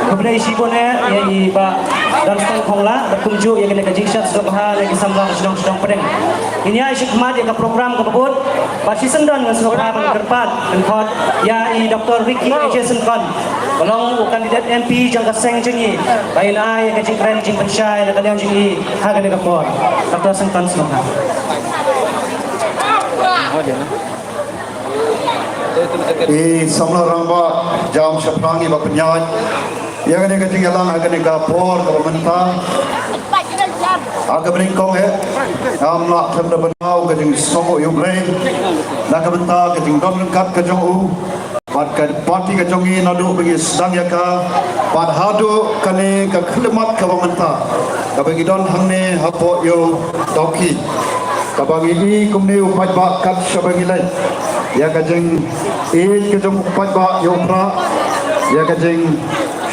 Kepada isi bonnya yang iba dan stang kongla berkunjung yang kita jingshot sebab yang disambang sedang pedeng. Ini isi kemat yang program kebun basi sendan dengan sebab berkerpat dan kot ya i Dr. Ricky Jason Kon. Belum kandidat MP jangka seng jengi. Bain ai yang jing keren jing pensyai dan kalian jengi hagan dengan kapor. Dr. Sengkon semoga. Samla ramba jam syaprangi bapenyat yang ada ketinggalan akan digapor ke pemerintah agak beringkong nak sampai benau keting songo yublay nak kebentar keting don lengkap ke jongu pada parti ke jongi nadu bagi sedang yaka pada hadu kane ke khidmat ke pemerintah ke bagi don hangne hapo yo toki ke bagi ini kumne upat bak kat syabagi lain ya kajeng ke jong upat bak yo pra ya kajeng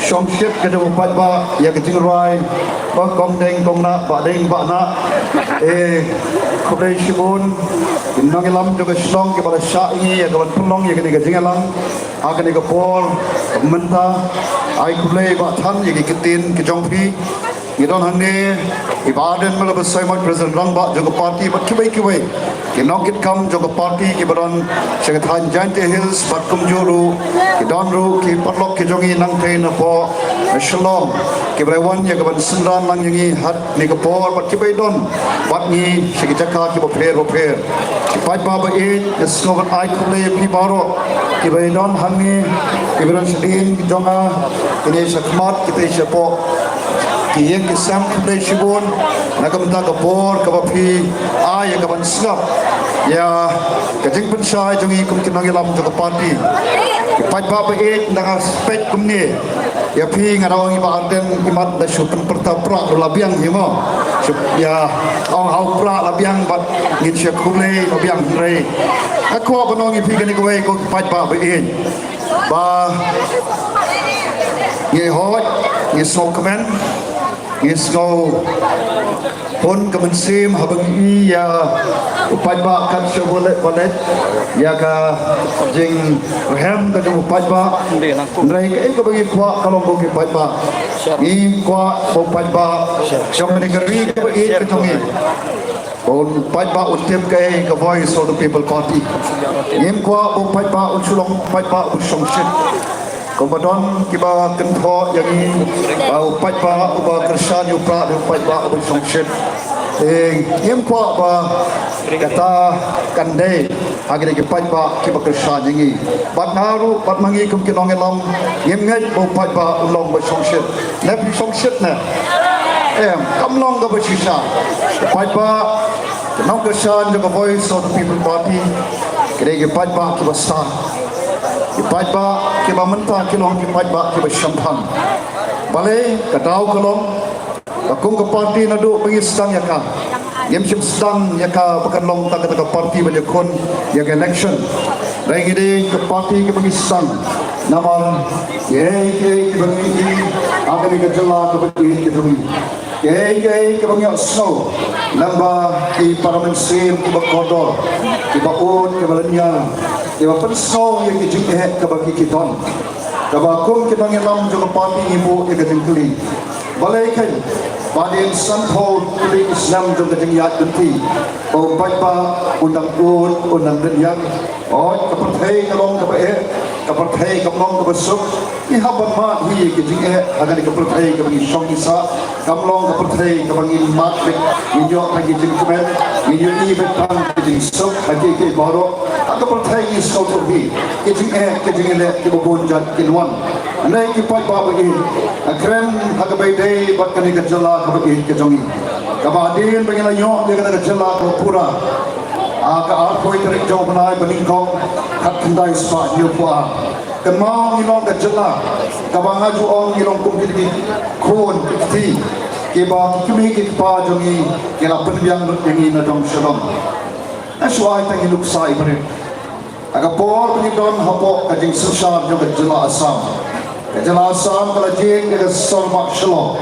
Syomsyid ke upat ba ya kecing rai ba kong deng kong na ba deng ba na kublai shibun nang ilam juga slong ke bala syai ya kawan pulong ya kene kecing alang akan ke pol mentah ai kublai ba than ya ketin ke jongpi idon hande ibadan mala besai mat present rang ba juga parti ba kibai kinong kit kam juga parti ki baron segathan jante hills bat kumjuru ki donru ki patlok ki jongi nang train po shalom ki brewan ya kaban sendran lang yangi hat ni ka por bat ki don bat ni segi jaka ki bo pher ki pat ba ba e snovat ai kule ki baro ki don hangi ki baron sedin ki jonga ini sakmat kita siapo ki yang ki sam kule shibun nakam ta ka por ka ba phi ai ya kaban snap ya kajing pensai jongi kum kinang ilam to parti pat ba ba e nang aspek kum ni ya phi ngarang iba arden imat da syukur pertapra labiang himo ya ong hau pra labiang bat ngin syakule labiang rei aku banong ipi gani kowe ko pat ba ba e ba ye hot ye so komen ye so pun kemensim habang iya upat ba kan syobolet bolet ya ka jing hem ka upat ba ndrai ke bagi kwa kalau bagi upat ba i kwa upat ba syam negeri ke ke tongi upat ba utem ke voice of the people party im kwa upat ba usulong upat ba usongshit Kemudian kita kenpo yang ini upat ba uba kersan upra upat ba usongshit yang kuat ba kata kandai agar upat ba kita kersan ini bat naru bat mangi kum kinong elam yang ngai upat ba ulong usongshit nabi usongshit na kamlong ga bersisa upat ba kinong kersan juga voice of the people party kira upat ba kita sah Ipat ba kiba mentah kilong ipat ba kiba syampang Balai kadau kolom akung ke parti nadu pengisang yaka. Yem sim sedang yaka pekan long tak ke parti banyakon yang election. Rai gede ke parti ke pengisang. Nama ke bangi akan ke jela ke bagi ke dumi. Ke bangi snow. Lamba ke parliament sim ke bakodor. Ke baun ke balanya. Ke bapen snow yang ke jinghe ke bagi kiton. Kabakum kita ngelam juga parti ibu yang kejengkeli. Balaikan badin sanhol keli Islam juga jengyat genti. Bau baca undang undang denyak. Oh kepercayaan kalong kebaik, kepercayaan kalong kebesuk. Ihaban mat hi kejenghe agar kepercayaan kebangi syong isa. Kalong kepercayaan kebangi mat bek minyak lagi jengkemen. Minyak ni betang kejengsuk hati ke baru. Aku percaya Islam terbi. Kejenghe le kebun jat kinwan. Andai kipat bagi akren hagabai day bat kani kejala bagi kejongi. Kabadin bagi lanyo dia kena kejala pura. Aga arpoi terik jauh benai beningkong kat kendai spa nyupua. Kemau ngilong kejala. Kabang aju ong ngilong kumpi kun kiti. Kiba kimi kipa jongi kira penbiang yangi nadong shalom. Aswai tangi luksa ibarit. Aga por penidon hapok kajing susar juga kejala asam. Kejala asam kalau jeng dia sormak shalom.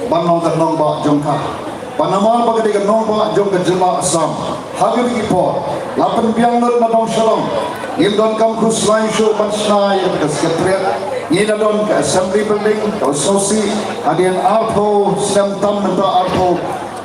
Banong dan nombak jongka. Panamal bagi dia nombak jong kejala asam. Hagi bagi por. Lapan biang lut nadong shalom. Ngildon kam kus lain show pansna yang kesekretariat. Ngildon ke assembly building, ke sosi. Adian arpo, sem tam mentah arpo.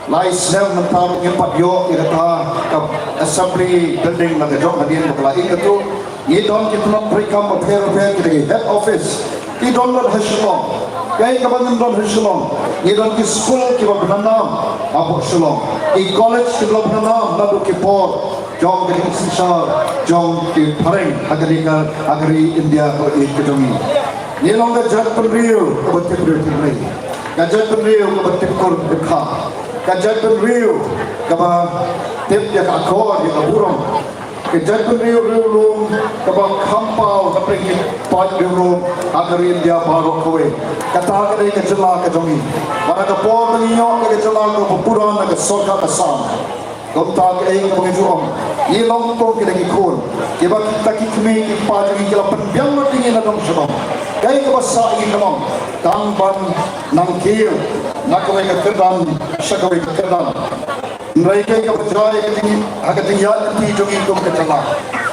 Lai sem mentah ngempat yo irata ke assembly building lagi jong adian berkelahi itu. Ngildon kita nak perikam berper-per kita head office. Di donor Hashalom, kaya kabangan don Hashalom. Di don ki school ki bernam Abu Shalom. Di college ki bernam Nadu Kipor. Jom ki sisar, jom ki pareng agari India ko ekonomi. Ni long ka jat penriu ko batik penriu. Ka jat penriu ko batik kor bekha. Ka jat penriu ka ba tip ya ka kor ya ka burong. Kejadian riu kabang kampau kaping pat riu agar India baru kowe kata kadai kejela kejongi mana kapor ninyo kejela ko pupuran na sorka kasam kontak ay pengejuang ilong to kidagi kun kiba kita kikmi ipagi kila penbiang matingin na dong shalom kay kabasa ikamam tangban nangkir nakoy kakedan syakawi kakedan mereka yang berjaya ini akan tinggal di jogi itu kecelah.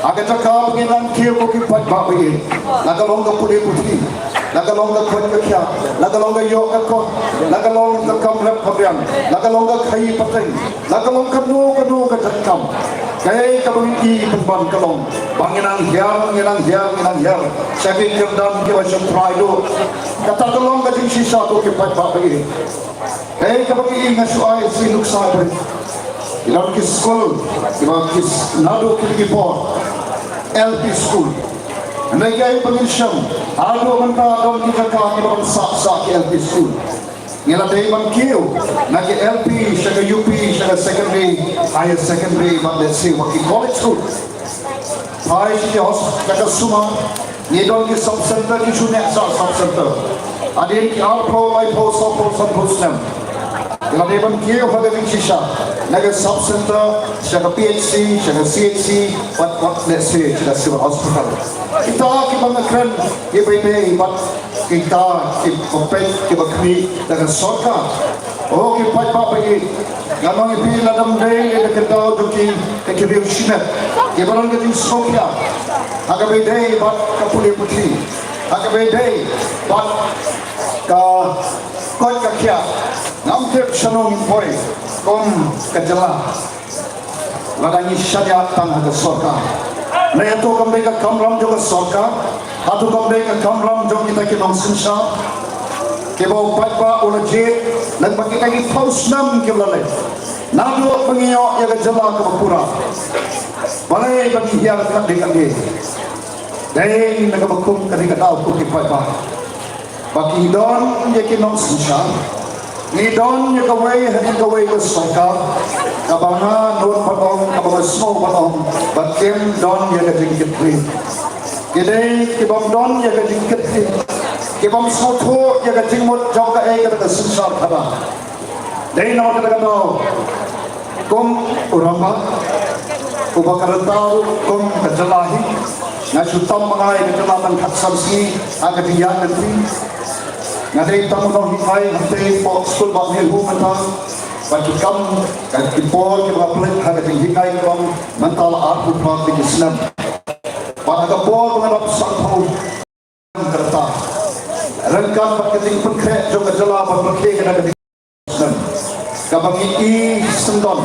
Akan cakap pengiran kiri bukit pat bagi. Laga long putih putih. Laga long kuat kaya. Laga long yok kau. Laga long kamlep kabian. Laga long kai pateng. Laga long kanu kecakam. Kaya kabingi pemban kalong. Pangiran hiang. Sakit kerdan kita semprai do. Kata kalong kajing sisa tu kipat bagi. Kaya kabingi ngasuai sinuk sahaja. Ilang kis school, ilang kis nado kipor, LP school. Mereka penginsyam, ado mentah dalam kita kami dalam sak LP school. Nila day man kiyo, nagi LP, siya UP, siya secondary, higher secondary, but let's say waki college school. Hai siya siya suma, nidon ki sub center ki sunek sa sub center. Adin ki alpo, lipo, sopo snem. Nila day man kiyo hagawin siya. Naga sub center, siya PHC, siya CHC, what let's say, siya civil hospital. Kita mga kren, iba-iba, kita kompet, kami dengan sorka. Oh, kita pagi, ganong ipi ladam day, kita tahu duki, kita biar simet. Kita orang kita sokya, agak beda, bat kapuli putih, agak beda, bat kot kakia, nampak senong boy. Kom kejala ladang syariat tanah ke sorka na itu kami ke kamram juga sorka atau kami ke kamram juga kita ke nongsinsa ke bau patpa ulajit dan bagi kita paus nam ke lalai nado pengiyo ya kejala ke pura balai bagi hiar kat dekade dai naga bakum kadika tau ku ke patpa bagi don ya ke nongsinsa ni don ya kawai ke sorka kabanga non patong kabanga snow patong bakem don ya ke jingkit kidai kibam don ya ke jingkit Kibam soto ya ka jingmut jong ka ka sensar khada. Dei nama ka no. Kum uramba ubakarantau kum kajalahi nasutam mangai kajalaman khatsamsi aga diyan nanti ngadei tamu no hikai hante po school ba hel hu mata pakikam kipol ke baplet haga hikai kom mental artu praktik islam pada pol mengarap sangkau kerta rengkam paketing penkre jo kajala berke kana islam kabangi I sendon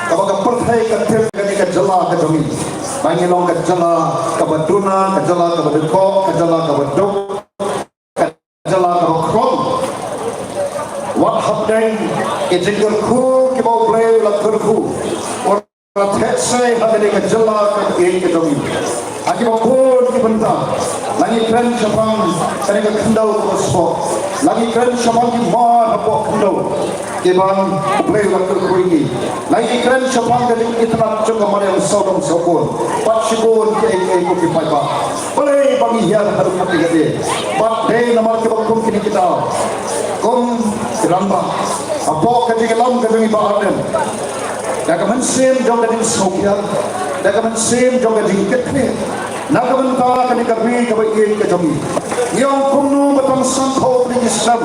kabaga perthai kathir kani ka jala ka domi bangilong ka jala ka baduna ka jala ka badko ka jala ka badok ka jala ka krom what happened ke jingar khu ke bau play la khu or these hagani ka jala ka ka domi aki bau ki banta lagi kran chapang kani ka khandau ko spo lagi kran chapang ki mar hapo khandau ke bang play la khu ini lagi kran chapang kani itna chunga mare sodom sokor patshibon ke ko ki paiba play bang hiar haru pati gade but day namar ke bang kini kita kom ramba apo kani kelam kani ba aden dagaman sem jong kani sokya dagaman sem jong kani ketne nagaman ta kani kabi kabai ke jomi yang kumnu batang sangkho ni islam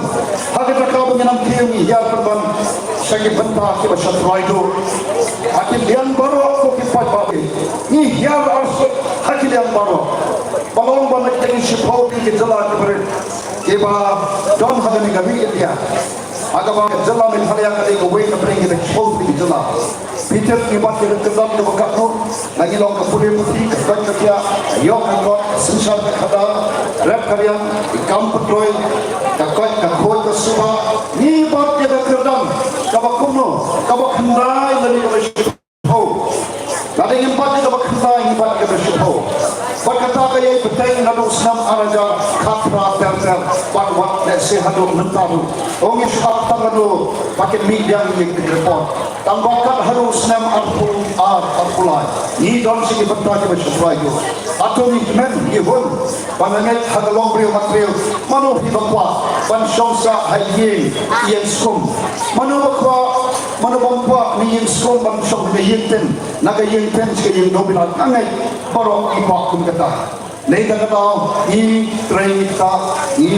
hagata ka banganam kiumi ya perban sagi banta ke basat raido akin lian baro ko ki pat ba ni ya ars hakin lian baro balong ban ke shipho ki jala ke ber ke ba don hagani gabi dia agama jala min halya kali ko wei ka bring ke shipho ki jala Peter ni bat ke kedam ke bakno lagi long ke pule putih ke bat ke dia yo kan ko sensar ke khada rap karian ikam petroi ka khoi ke suba ni bat ke kedam ka bakumno ka bakhandai lagi ke shipho lagi ni bat ke bakhandai ni bat ke shipho bat kata ka ye betai nadu snam araja khatra terter bat wat le se hadu mentaru ongi shap tangado pakai media ni ke report tambahkan harus nam arpulai ni don segi benda ke bersyukur itu atau ni men ihun panangat hagalong brio material manu hi bakwa ban shongsa hayin yen skum manu bakwa ni yen skum ban shong ni yenten naga yenten segi yen dobinat angai baro ipak kum kata nei kata ni train kita ni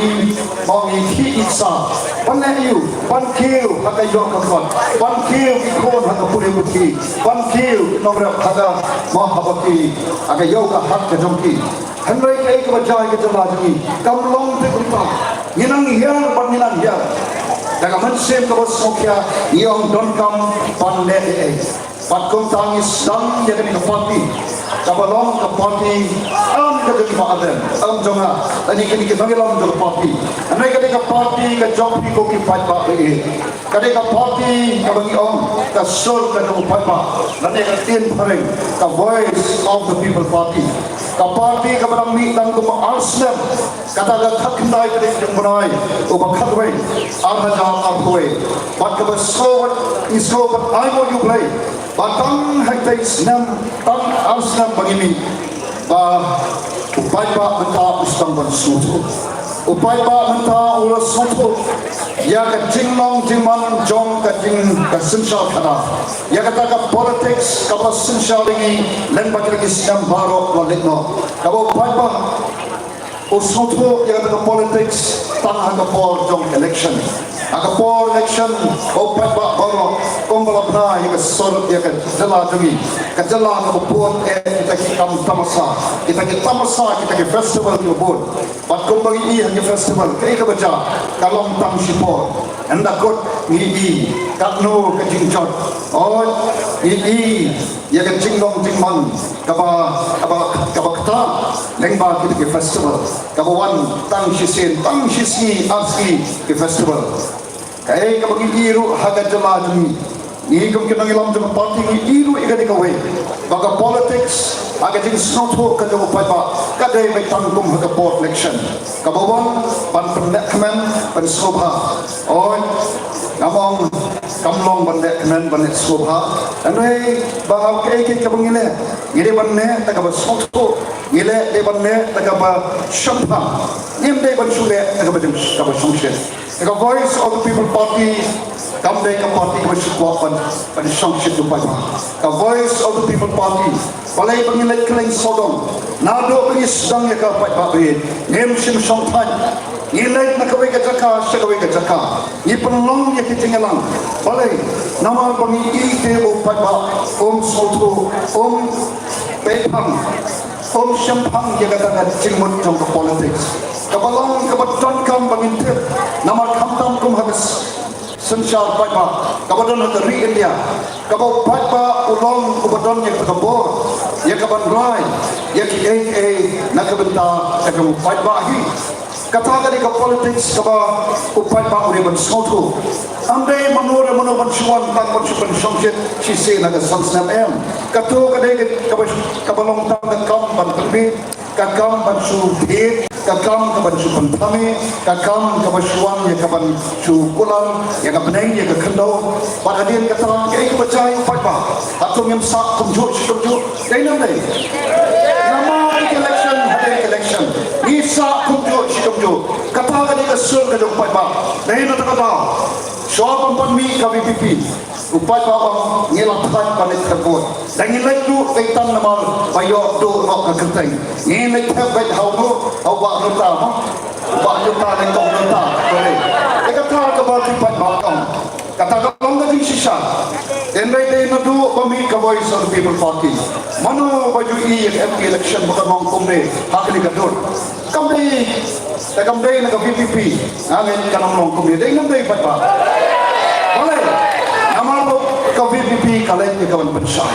mau ni iksa panai you pan kill haka yo kakon pan kill ikon haka puri putih pan kill nomor haka mau habaki aga yo ka hak ke jongki handai kai ke bajai ke jala jami kamlong te kurta ninang hiang pan ninang hiang daga mansem ke bosokya yong don kam pan le patkum tangis dang ya ke parti kabalong ke parti am ke jadi maaden am jonga tadi ke bangilong ke parti anai ke parti ke jopi ko ki pat ba ke kade ke parti ke bangiong ke sur ke no pat ba nanti ke tin pareng ke voice of the people party ke parti ke barang mi tang ko arslam kata ke khakndai ke jemrai ko bakhatwai arhaja arhoi pat ke so isko but I want you play batang haktai snam tang arslam bagimi ba upai ba menta ustang ban sutu upai ba menta ula sutu ya ka jinglong jingman jong ka jing ka sinsal khada ya ka ta politics ka ba sinsal ringi len ba ki snam baro walikno ka ba upai ba usutu ya ka politics tang ha ka por jong election aga por election opat ba baro kombala bna ya sor ya jala jumi ka jala ka por kita kam tamasa kita ki festival ki bor bat kombagi i ha festival kai ka baja kalong tam sipor anda kot ni ka no ka jingjot o i ya ka jinglong jingman ka ba kata lengba ki festival ka wan tang shisen tang shisi aski ki festival kai ka bagi iru haga jala jumi Ni kemungkinan ilam jumpa parti ni ilu ikan ikawai. Bagi politics, agak jadi snotho kerja upai ba. Kadai baik tanggung harga board election. Kabawan ban pendekmen ban sobha. Oh, namong kamlong ban pendekmen ban sobha. Andai bang ke kabungile. Ini ban ne tak apa snotho. Ile de ban ne tak apa shampa. Nim de ban sule tak apa jenis tak apa sungshe. The voice of the people party. Kamdai ka parti ko sikuapan pada sangsit dupai ba. Ka voice of the people party. Balai pengilat keleng sodong. Nado pengi sedang ya ka pai ba be. Nem sim song tan. Nilai nak kawai ka jaka, sekawai ka jaka. Ni penlong ya ketinggalan. Balai nama pengi ite o pai ba. Sotu, Pepang. Syampang ya kata cingmut trong politics. Kabalong kabaton kam bangintip. Nama kamtam kum habis. Sensyal baiklah, kabadan negeri India, kabau baiklah ulang kabadan yang berkebor, yang kaban rai, yang nak kebentar, yang kamu baiklah hi. Katakan di politics kabau upai pak uri bersatu. Andai manur bancuan tang bancuan songsit sisi naga sansam Katu kadai kabalong tang kam ban terbit, kakam bancu bid. Kakam kaban su pentame, kakam kaban suang ya kaban su kulang, ya kaban ya kekendau. Pada dia kata ke percaya upai ba. Atau yang sak kumjuk. Dai nam dai. Nama election ada election. Ni sak kumjuk. Kata ke kesul ke upai ba. Dai nak kata. Soal pembi KBPP. Upai ba ngelapkan panet terbot. Dan nilai tu kaitan nama bayok tu rok kenteng. Nilai terbaik hau awak luta, awak luta dan kau luta. Boleh. Kata kebati pat bakam. Kata kalau nggak sisa. Dan mereka itu kami ke voice of the people party. Mana baju MP election bukan mangkum deh. Hak ni gadur. Kami nak PPP. Angin kanam mangkum deh. Dengan deh pat bak. Boleh. Nama ke PPP kalian ni kawan pensai.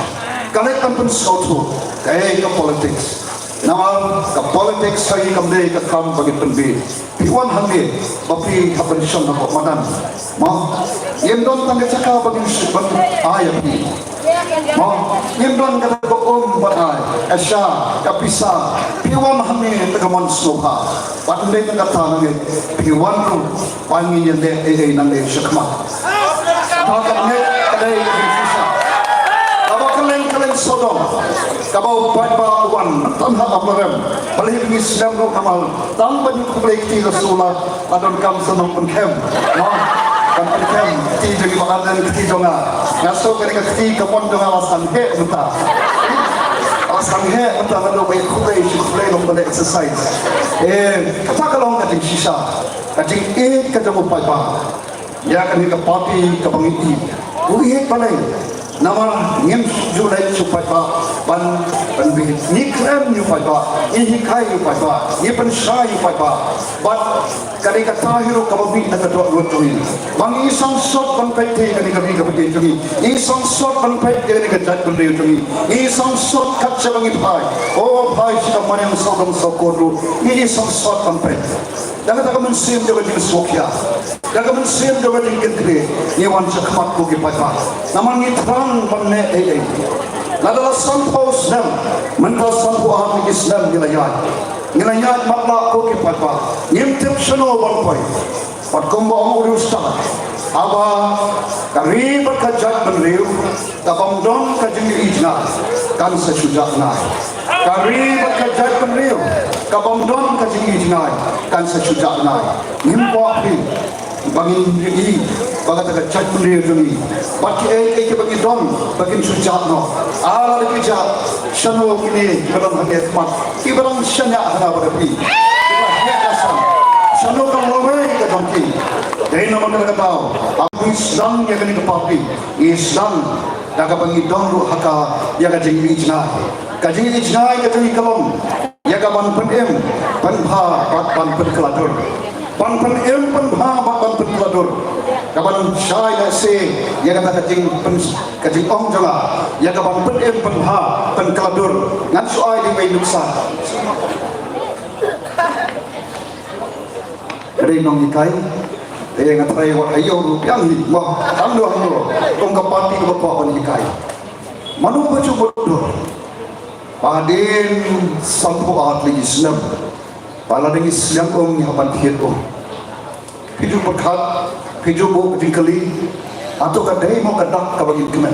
Kalian kan pensautu. Kayak ke politics. Nama ke politics saya kembali ke kam bagi penbi. Piwan hamil, tapi kapan syam nak madan. Mah, yang don tangga cakap bagi sebab ayat ni. Mah, yang don kata badai, Asya, kapisa. Piwan hamil tegaman soha. Pandai kata nanti piwan tu panggil yang deh nang deh syakma. Takkan ni kadai kisah. Kalian sodom, kabau pada uan tanah abaram, balik ni Islam tu kamal, tang baju kublik ti Rasulullah, adon kam senang penkem, kan penkem ti jadi makanan ti jonga, ngaso ketika ti kapon jonga alasan he entah, alasan he entah kalau baik kublik long balik exercise, kata kalau orang kating sisa, kating kajamu pada, ya kan kita parti kebangiti, uih balai. Nama ngem julai supaya pan ni krem ni supaya ni kai supaya ni pensai supaya but kadang kata hero kamu nak doa rotuin bang isang shot pan peti kadang kapiti tumi isang shot pan peti kadang jat pan tumi isang shot kaca bang ipai oh pai kita mana yang sodom sokoru ini isang shot pan peti jangan tak mensim dia berdiri sokya jangan mensim dia berdiri kentri ni wan cakap ku kipai nama ni terang panne adalah sampau Islam mental sampau ahli Islam nilayat makna ko kipai nyimtip seno balpai pat kombo uri ustad aba karib kajat benriu tabam don kajing ijna kan sesujak na karib kajat benriu kabam don kajing ijna kan sesujak na nimpo api bangin ini bagat kajat benriu demi bagi ke bagi don bagi sujak no ala dijak seno kini dalam hati mat ibaran syanya hana berapi seno kamloi ke donki dari nama kita tahu aku Islam yang kini kepapi Islam daga bagi dongru haka yang kajing ijna kajing kalong yang kaban penem penha ban penkeladur ban penem penha ban penkeladur kaban syai na se yang kata kajing ong jala yang kaban penem penha penkeladur ngan soai di mai nuksa Ray nong ikai ngatrai wa ayo rupiang ni mah ando kong kapati ko ko ni kai manu bacu bodoh padin sampo ahli Islam pala ding Islam ni hapan thiet hidup berkat hidup dingkali atau kadai mau kadak ka bagi kemen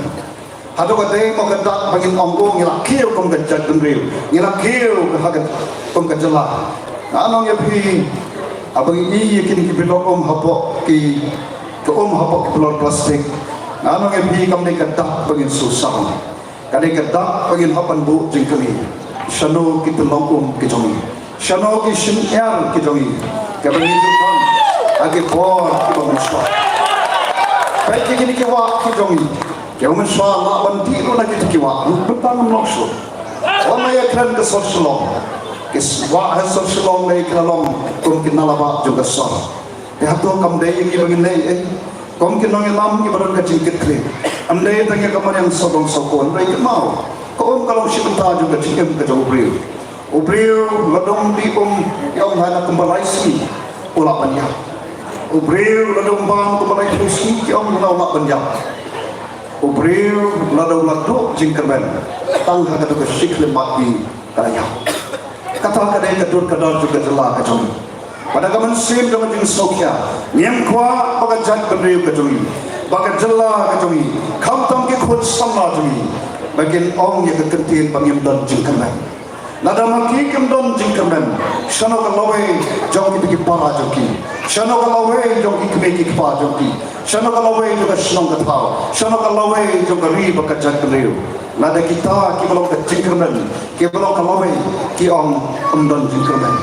atau kadai mau kadak bagi onggo ngila kieu kong gajat kendriu ngila kieu ka hagat kong gajala anong ya pi abang ini kini kibelok hapok ki hapok ki pelor plastik anong ya pi kam ni kadak bagi susah kadai kadak bagi hapan bu jingkali shano ki pelong ki jongi shano ki shinyan ki jongi ka bagi jukon agi por ki bangsa baik kini ki wa ki jongi ya umsha la ban ti lo na ki wa betang nokso ona ya kran ke soslo kiswa hasal shalom nei kalom kum kinalaba juga sah ya to kam dei ngi bangin nei kum kinong lam ngi baron ka jingkit kre amdei tanya kamar yang sobong sokon rei kemau kum kalau sibenta juga jingkem ke ubriu ladong di yang hana kembalai si ula panjang ubriu ladong bang kembalai si yang hana ula panjang ubriu ladong jingkerben tang hana ke sikle mati kaya kata kadai kadar juga jelas kacau. Pada kaman sim dengan jenis Nokia, yang kuat bagai jat berdiri kacau, bagai jelas kacau. Kam tam ke khut sama kacau. Bagian orang yang kekentil bangim dan jingkaman. Nada maki kem dan jingkaman. Shano kalawai jauh kita para joki. Shano kalawai jauh kita meki para joki. Shano kalawai juga senang ketau. Shano kalawai juga riba kajat berdiri. Nada kita belum kejingkerman, belum kalawai ki om dan jingkerman.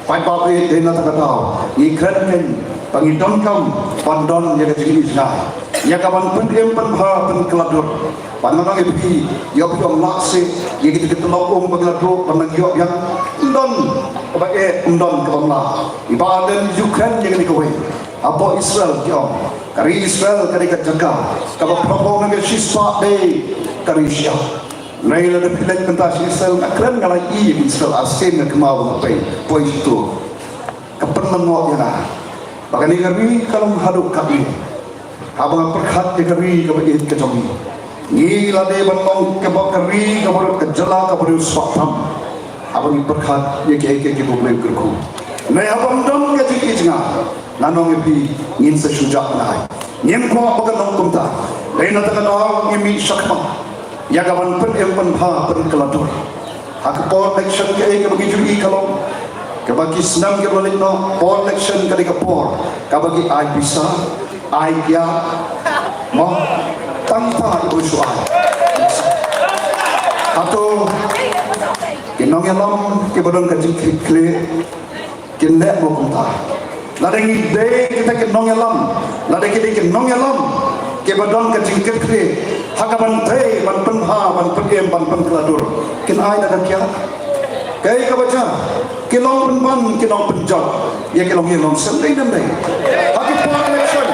Pai papai dena takatau, ikran pangidon kam pandon yang kejingis na. Ya kawan pendiem penha penkeladur. Panang epi, ya piom laksi, ya kita telok pengeladur panang yang don, bagai don kebamla. Ibadan Ukraine yang dikawai. Apa Israel kiom, kari Israel kari kejaga, kalau propong dengan siswa day kari siap. Naila ada pilihan pentas Israel, keren kalau Israel asin dengan kemauan apa? Poin itu, kepentingan orang. Bahkan ini kalau menghadap kami, abang perkat kari kebagian kejomi. Ni lade bantong kebakari kebaru kejala kebaru swapam. Abang perkat ye ke boleh kerku. Nai abang dong kecil kecilnya. Nanong epi ngin sesujak nai ngin ko apakan nong kumta lain atakan orang ngimi syakma ya kawan pen empan ha pen keladur hak protection ke bagi jui kalau ke bagi senam ke balik no protection ke por ke bagi ai bisa ai ya mo tanpa ibu suai atau kinong yalam ke badon ke jikle kinne mo kumta ladang ide kita ke nongelam ladang kita ke nongelam ke badon ke jingkir kre hakaban tei ban penha ban pegem ban penkeladur kin ai ada kya kai ka baca kilong penban kilong penjot ya kilong yelong sendai dan dai haki election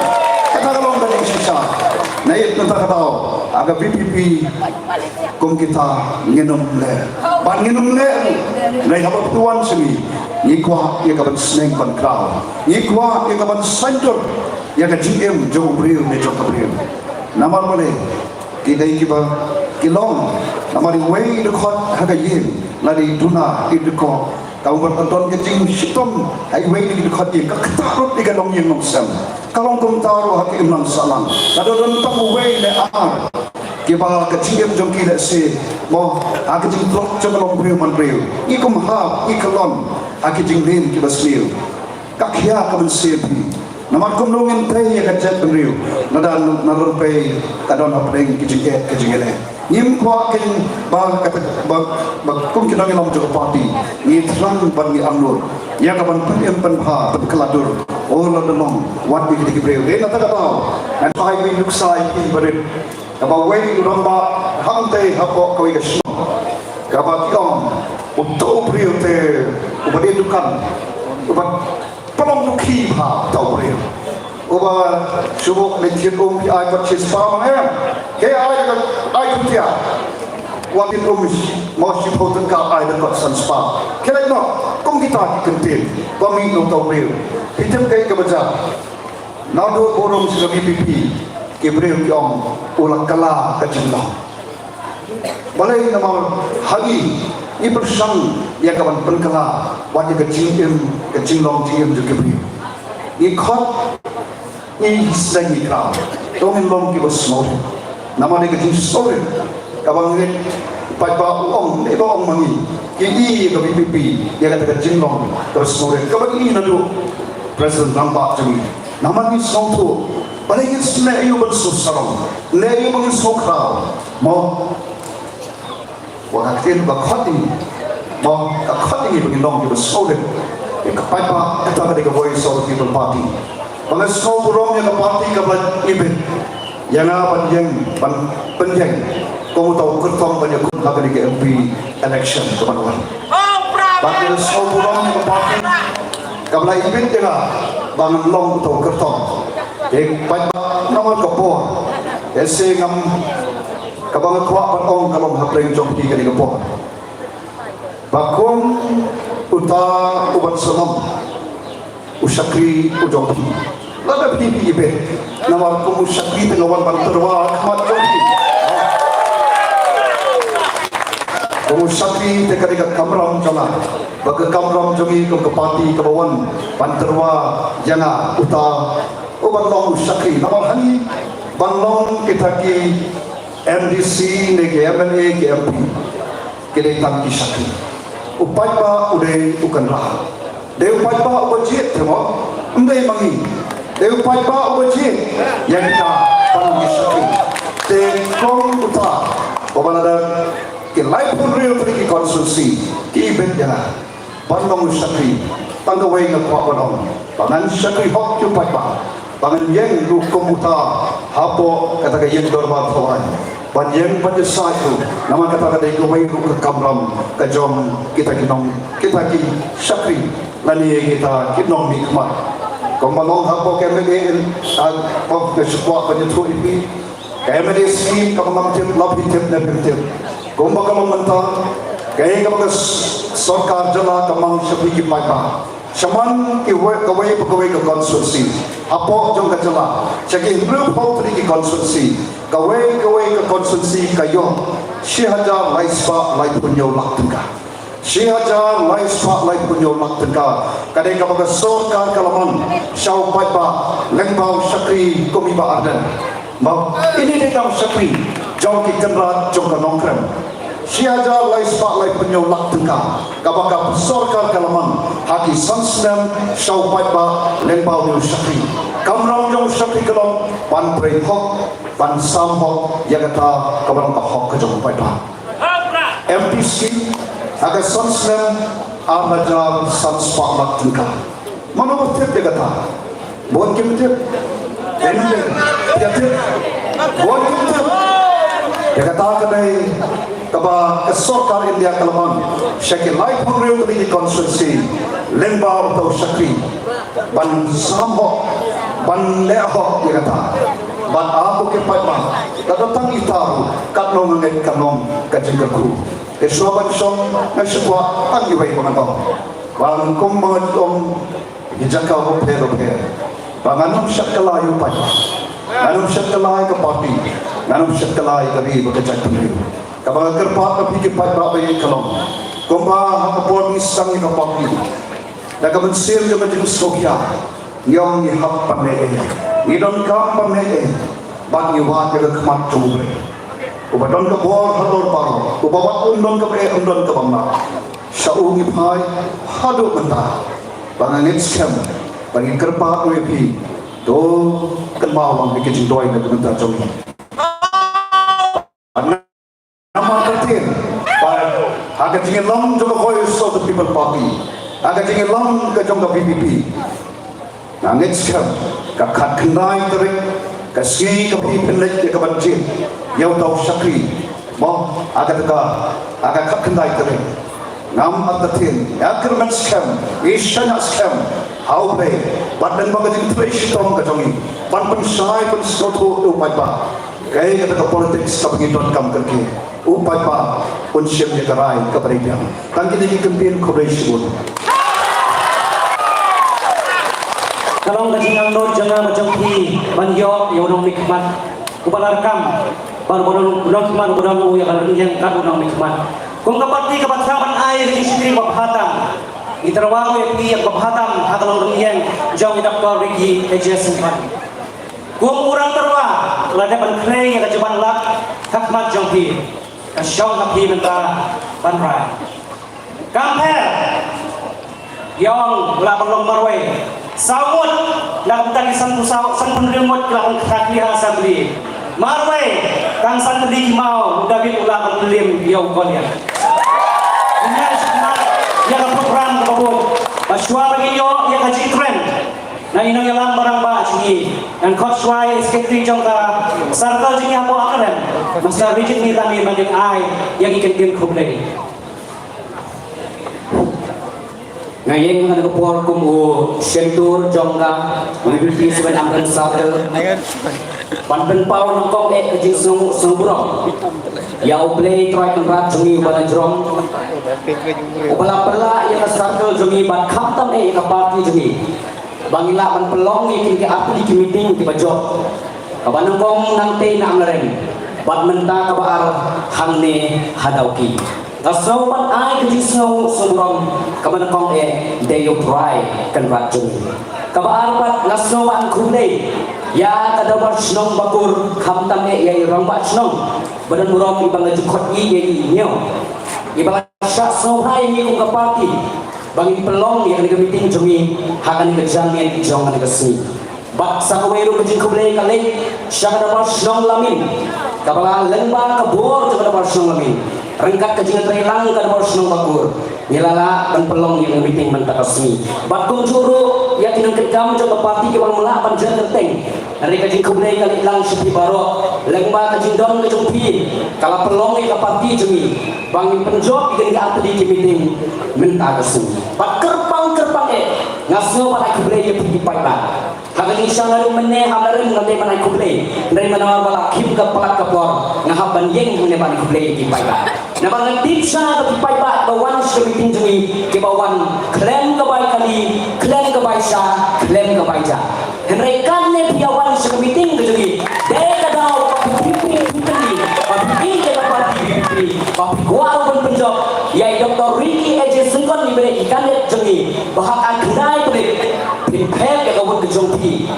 kata kalong dari sisa naik tentang kata aga PPP kum kita ngenum le ban ngenum le naik apa tuan sini ikwa ia kaban snake ban krau ikwa ia kaban sanjur ia ka GM jauh beriu ne jauh beriu nama boleh kita ikiba kilong nama di way de khot haga yin lari duna idko kau bertonton kecing sitom ai way di khot ye ka ktarut di gadong yin noksam kalong kum taru hakim nang salang kado don tang way le ar kiba kecing jom kila se mo akajing trok chagalong beriu man beriu ikum ha ikalon akijing rin kibasliu kakya kaman sepi namar kumlungin tei ya kajat beriu nadan narumpai kadon hapeng kijingele nim kwa ken ba kata ba kum kinang lam jo party ni tran ban ni amnur ya kaban pen ha pen keladur oh ladong wat bi beriu de nata katau and pai bi luksai in berin kaba wei ramba hamte hapo koi ka sno kaba kiom untuk beriu te ubade dukan ubat pelong nuki ha tau beriu uba subuk lencin ai pat sispa mana ke ai kutia watin mau sipoten ka ai dekat sanspa kelai no kum kita kentil kami no tau beriu hitam kai ke baca Nado borong sila PPP kibreu kiong ulang kala kajinlah. Balai nama hagi ibersang yang kawan penkala wajib kecilong cium juga kibreu. Ikut ini sedang ikram. Tongin long kibas semua. Nama dia kecil semua. Kawan ini pada uang, dia uang mangi. Kini ke PPP dia kata kecilong terus semua. Kawan ini nado Presiden nampak jemi. Nama ni semua tu. Balai ini sebenarnya ia bersusarong. Ia bangin sokral. Mau wakatin bakhatin. Mau kakhatin bangin long kibas semua. Kapapa kata ketika voice of the people party. Bangsa semua burung yang parti kapan ibin. Yang apa yang penjeng. Kamu tahu kertong banyak kun akan di MP election teman-teman. Bangsa semua burung yang parti kapan ibin tengah bangun long tahu kertong. Kapapa nama kapor. Ese ngam kabang kuat patong kalau hapleng jompi kali kapor. Bakung uta ubat salam usakri ujong lada pipi ibe nama ko usakri tengawan banterwa khmat jompi ko usakri te kadika kamram jala baga kamram jogi ko kepati kabawan banterwa jana uta ubat long usakri nama hani banlong kita ki MDC nege MLA ke MP kile tangki sakri upai pa udah bukan lah. Dia upai pa ubajit temo, umdai mangi. Dia upai pa ubajit yang kita panggil sakit. Tekong uta, kapan ada ke life pun real pergi konsulsi, ke event jangan. Panggil sakit, panggil way ngekuat panong. Pangan sakit hok upai pa. Pangan yang lu komuta, hapo kata yang dormat kawan. Panjang pada saat itu, nama kata-kata itu baik ke kamram, ke jom kita kinong, kita ki syakri, lani kita kinong nikmat. Kombalong hapo kemudian, apa kesepuak penyetu ini, kemudian sih kamram tip lebih tip lebih tip. Kombalong mentah, kaya kamram sorkar jala kamram syakri kipai. Saman kawai ke konsulsi, apa jom kacala, cakap belum hal tadi konsulsi. Kawai ke konsulsi kayo 6,000 laispa lai punyo laktengka 6,000 laispa lai punyo laktengka kadai kapaga sorkar kalaman syau paipa lengbau syakri komiba ardan mau ini dekam syakri jom ki kenrat jom ka nongkrem 6,000 laispa lai punyo laktengka kapaga sorkar kalaman haki sansnem syau paipa lengbau syakri kamrong jom syakri kalong pan prei hok pan sam hok yang kata kabarang ka hok kejong paipa MPC agak sansnem amajar sanspa laktengka mana bertip dia kata buat kimtip ending dia tip buat kimtip dia kata kadai kaba kesorkar India kalaman syakir life real di konstitusi lembar atau syakri ban sam hok ban le hok dia kata ban aku ke paipa datang itaru katno ngai kanom kajengku eswaban song naswa agi wai konato bang kum mangatom hijaka ho pero banganum syakalayu paipa nanum syakalayu ke parti nanum syakalayu ke bi bekecak pemilu kabang kerpat ke pikir paipa bayi kalom komba hapon isang ino parti daga mensir ke majlis sokya yang dihap pamele idon kam pamele bagi wa ke khmat tumbre ubadon ke bor hador paro ubawat undon ke undon ke bangna syau ni phai hadu benda bangangit scam bagi kerpa wepi do kenmau bang bikin doi ke benda jogi nama tertin agak jingin long jong voice of the people party agak jingin long ke jong PPP nangit scam kakat kendai terik kasih kepi penlek ke banjir yang tahu syakri mau agak kat kendai terik ngam atatin akhir men scam isyana scam how play badan bagajin trace tong ke jongi ban pensai pen soto upai ba kaya kata politik sabangidon kam kerki upai ba pun syem je karai kepada tangki lagi kembin korejun Kalau ngajingang no jangan macam parti banyo yang nikmat kubalarkam baru nikmat baru yang kan nikmat kung kapati kapatraman ay di sini babhatam itarawago yang babhatam atau yang jauh idap Ricky Ejesimpan kung urang terwa lada bankreng yang kajuban lak hakmat jongpi kasyong hapi menta banrai kamper yang labang marwe sawut lang tadi san penrimut lang kakli asabli marwe kang san tadi mau david ulah penlim yau kolian ini sebenarnya yang program kebun baswa bagi yo yang haji keren na inang yalang barang ba sini dan coach wai sekretari jongka sarkal sini apa akaran masa rigid ni tami manding ai yang ikan game kublai ngayeng nga nagapor kumu sentur jongga university seven amran sabel panpen pau nongkong kajing sungburong ya ublay troy kangrat jungi ubalan jrong ubala perla ya sarkel jungi ban khamtam ka party jungi bangila ban pelong ni ki api ki meeting ti bajok kaban nongkong nang te na amreng bat menta kabar hangne hadauki Tasau ban ai ke jisau sumrong kaban kong deyo prai kan rajung kabar bat nasau ban khulei ya kadabar snong bakur khamtam ya ramba snong badan murong ibang jukot i ye nyo ibang sya so hai ni ko kapati bangin pelong yang meeting jumi hakan kejangin jongan kesni bat sakawero kejing khulei kale sya kadabar snong lamin kabala lengba kabor kadabar snong lamin rengkat kejingan terilang kan harus nong bakur nilala dan pelong yang meeting mentakasmi bakum juru ya tinang kedam coba parti ke bang mula panjang terteng dari kejing kubnei kali ilang sepi barok lengba kejing dong kejumpi kalau pelong yang parti jemi bangin penjok ikan ke atas di meeting mentakasmi pak kerpang ngasno pada kubnei yang pergi paibat hagan isang lalu meneh hamlarin ngantai manai kubnei dari mana bala kim ke pelat kepor ngahaban yeng meneh manai kubnei di paibat nabangan tipsa ke paibat bawan meeting jemi ke bawan klaim ke baik kali klaim ke baisa klaim ke baija mereka ne piawan meeting ke jemi dek kadau pipi papi ke parti pipi papi gua pun penjok yai Dr. Ricky Ejesimpan diberi ikan jemi bahak akhirnya itu pipet ke kawan kejongpi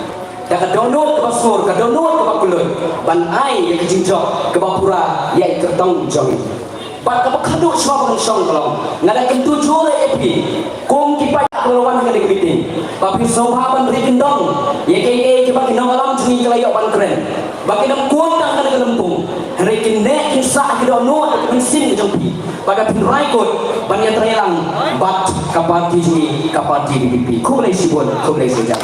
dah download ke basur ke download ke bakulut ban ai ke jinjok ke bapura yai kertong jemi Pak kamu kaduk semua pengusaha kalau nggak ada kentu jore epi, kong kipai keluar dengan meeting, tapi soha ban beri kendong, ya kaya kita kendong alam cumi kelayak ban keren, bagi kendong kuat tak ada kelempung, hari kene kisah kita nuat pensin kejumpi, pada pinrai kot, banyak terelang, bat kapati cumi kapati di pipi, kau boleh sibuk, kau boleh sejak.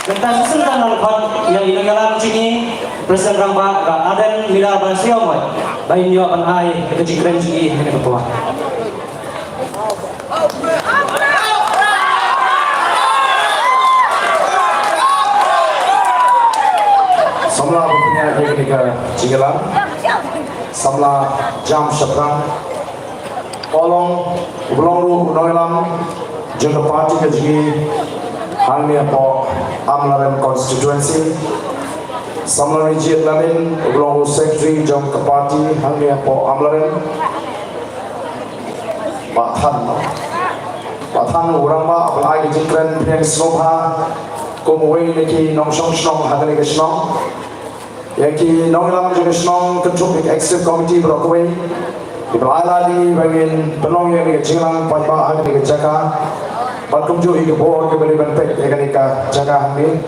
Tentang sesuatu yang dalam sini Presiden Ramba ada mila bahasa moi bain yo an ai kejikren sini ini ketua Samla punya ketika Cigelang Samla jam seberang Kolong Belongru Noilam Jaga parti kejigi Halmia po Amlaren constituency Samla Rijit Lamin Belongru Secretary Jom ke parti Halmia po Amlaren Pak Tan orang ba apalagi jikren yang slobha kumwe niki nong shong hadani ke snong yaki nong lam juga snong kentuk ke executive committee brokwe ibala di bangin penong yang ke jinglang paiba hadani ke jaka bakum jo ke board ke beli benpek yang ke jaka ni